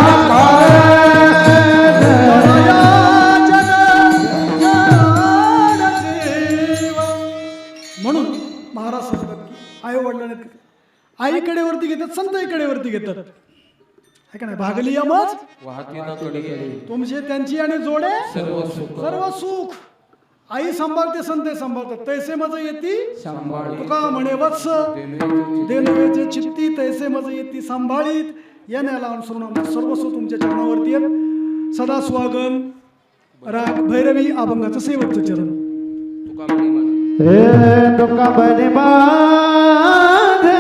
म्हणून महाराज सांगतात की आई वडिलांना आईकडे वरती घेतात, संत आईकडे वरती घेतात. है का नाही? भागली यमच तुमचे त्यांची आणि जोडे सर्व सुख. आई सांभाळते, संत सांभाळतात. तैसे मज येती तुका म्हणे वत्स, देणवेचे चित्ती तैसे मज येती सांभाळीत. या न्याला अनुसरून सर्व सुख तुमच्या चरणावरती आहेत. सदा स्वागन. राग भैरवी अभंगाचं शेवटचं चरण. तुका म्हणे माझे,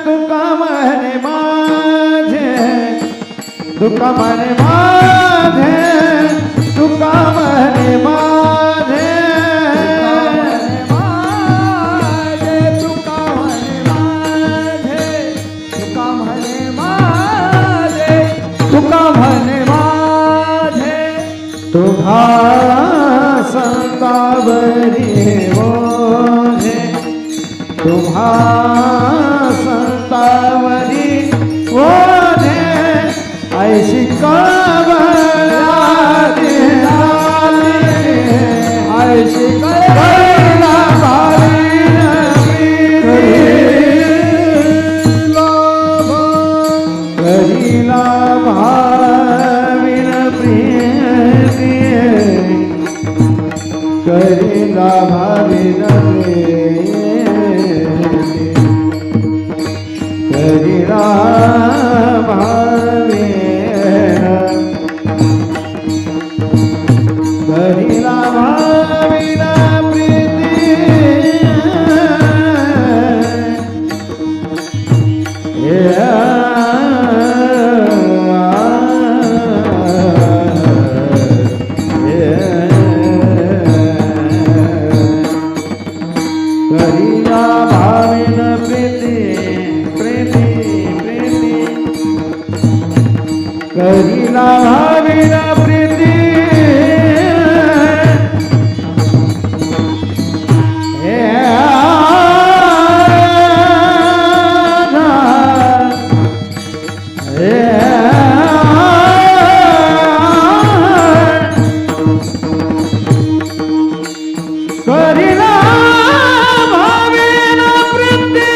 तुका म्हणे माझे, तुका म्हणे माझे, तुका म्हणे माझे, तुम्हा संतावरी ओझे तुम्हा संतावरी ओझे ऐशी कळवळा देणारी ऐशी कळवळा करीला भाविन प्रिय करीला भाविन करीला भाविन करीला भाविन करीला भाविन प्रीती प्रीती प्रीती करीला भाविन प्रीती करीला भाविन प्रीती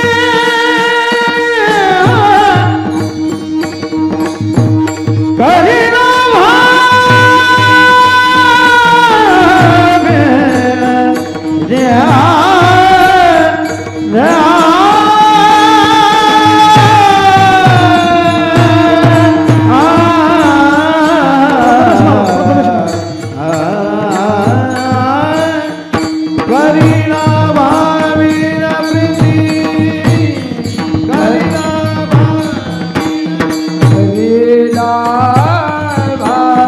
करीला करीला भाविन प्रीती करीला करीला भाविन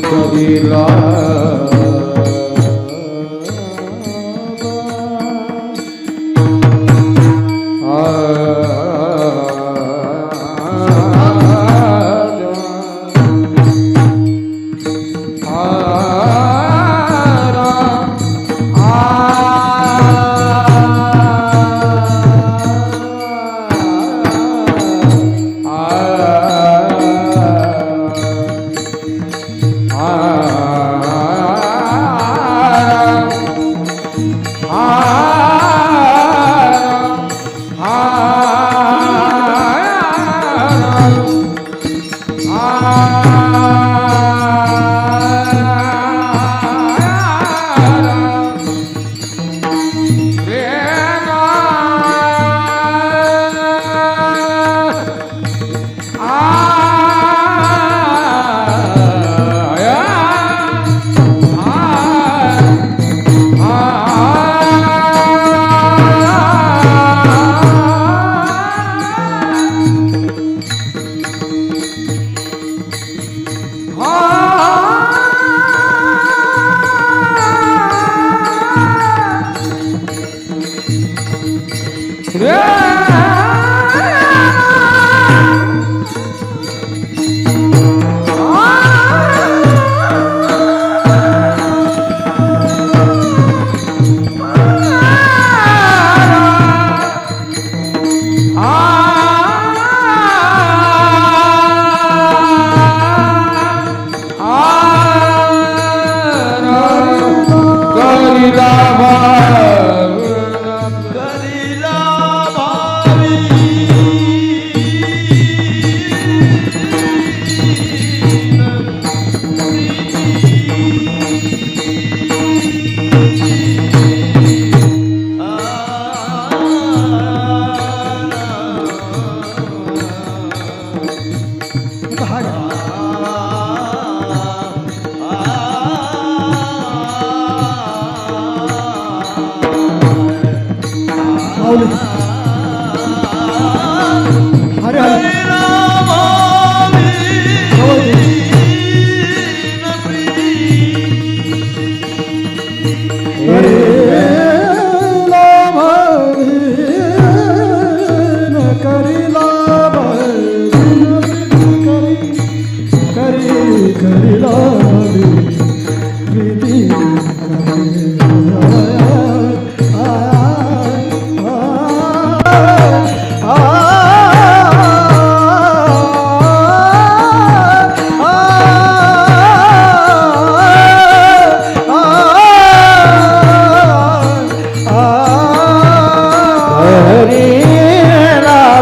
करीला आ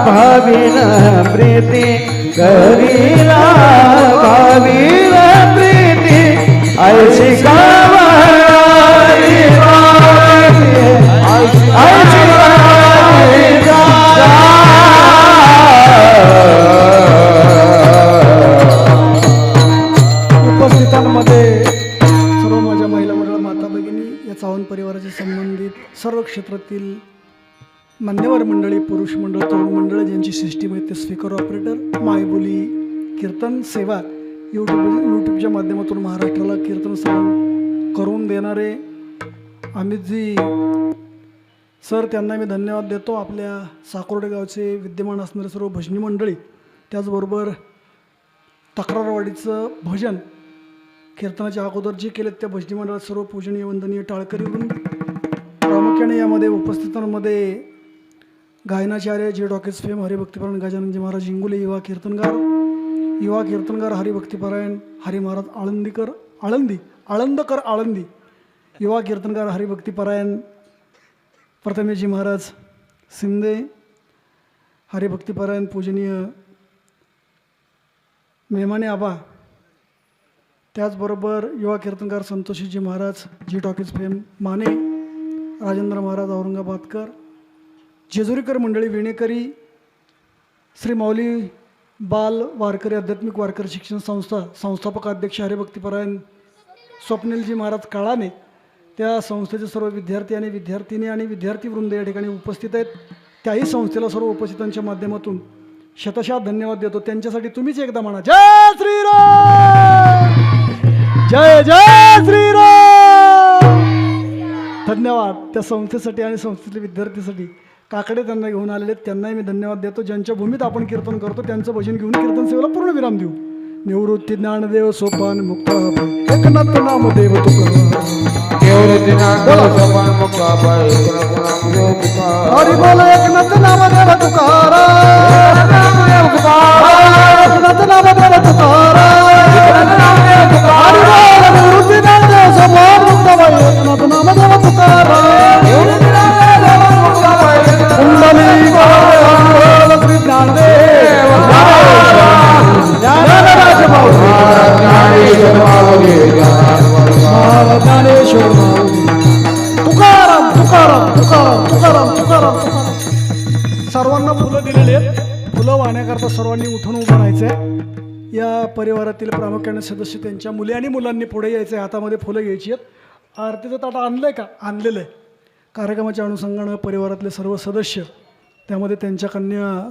भावीन प्रीती करीला भावीन प्रीती ऐशी गावारी ऐशी उपस्थितांमध्ये सर्व माझ्या महिला मंडळ माता भगिनी या चव्हाण परिवाराशी संबंधित सर्व क्षेत्रातील मान्यवर मंडळी, पुरुष मंडळ, तरुण मंडळ ज्यांची सिस्टीम आहे ते स्पीकर ऑपरेटर, मायबोली कीर्तन सेवा यूट्यूबच्या माध्यमातून महाराष्ट्राला कीर्तन श्रवण करून देणारे अमितजी सर, त्यांना मी धन्यवाद देतो. आपल्या साकोर्डे गावचे विद्यमान असणारे सर्व भजनी मंडळी, त्याचबरोबर तक्रारवाडीचं भजन कीर्तनाच्या अगोदर जे केलेत त्या भजनी मंडळात सर्व पूजनीय वंदनीय टाळकरी वृंद, प्रामुख्याने यामध्ये उपस्थितांमध्ये गायनाचार्य जे डॉकेज फेम हरिभक्तीपरायण गजाननजी महाराज इंगुले, युवा कीर्तनगार हरिभक्तीपरायण हरी महाराज आळंदी, युवा कीर्तनगार हरिभक्तीपरायण प्रथमेशजी महाराज शिंदे, हरिभक्तीपरायण पूजनीय मेहमाने आबा, त्याचबरोबर युवा कीर्तनकार संतोषीजी महाराज जी टॉकीज फेम माने, राजेंद्र महाराज औरंगाबादकर, जेजुरीकर मंडळी विणेकरी, श्री माऊली बाल वारकरी आध्यात्मिक वारकरी शिक्षण संस्था संस्थापक अध्यक्ष हरिभक्तीपरायण स्वप्नीलजी महाराज काळाने, त्या संस्थेचे सर्व विद्यार्थी आणि विद्यार्थिनी आणि विद्यार्थीवृंद या ठिकाणी उपस्थित आहेत. त्याही संस्थेला सर्व उपस्थितांच्या माध्यमातून शतशः धन्यवाद देतो. त्यांच्यासाठी तुम्हीच एकदा म्हणा, जय श्रीराम, जय जय श्रीराम. धन्यवाद त्या संस्थेसाठी आणि संस्थेतल्या विद्यार्थीसाठी. काकडे त्यांना घेऊन आलेले, त्यांनाही मी धन्यवाद देतो. ज्यांच्या भूमीत आपण कीर्तन करतो त्यांचं भजन घेऊन कीर्तन सेवेला पूर्ण विराम देऊ. निवृत्ती ज्ञानदेव सोपान मुक्त एकनाथ नामदेव तुकाराम, निवृत्ती ज्ञानदेव सोपान मुक्त हरी बोल एकनाथ नामदेव तुकाराम, एकनाथ नामदेव तुकाराम, हरी बोल निवृत्ती ज्ञानदेव सोपान मुक्त एकनाथ नामदेव तुकाराम, कुंडली श्री ज्ञानदेव ज्ञानेश्वर तुकाराम तुकाराम तुकाराम तुकाराम तुकाराम. सर्वांना फुलं दिलेली आहेत. फुलं वाहण्याकरता सर्वांनी उठून उभं राहायचं आहे. या परिवारातील प्रामुख्याने सदस्य त्यांच्या मुली आणि मुलांनी पुढे यायचं आहे. हातामध्ये फुलं घ्यायची आहेत. आरतीचं ताट आणलं आहे का? आणलेलं आहे. कार्यक्रमाच्या अनुषंगानं परिवारातले सर्व सदस्य, त्यामध्ये त्यांच्या कन्या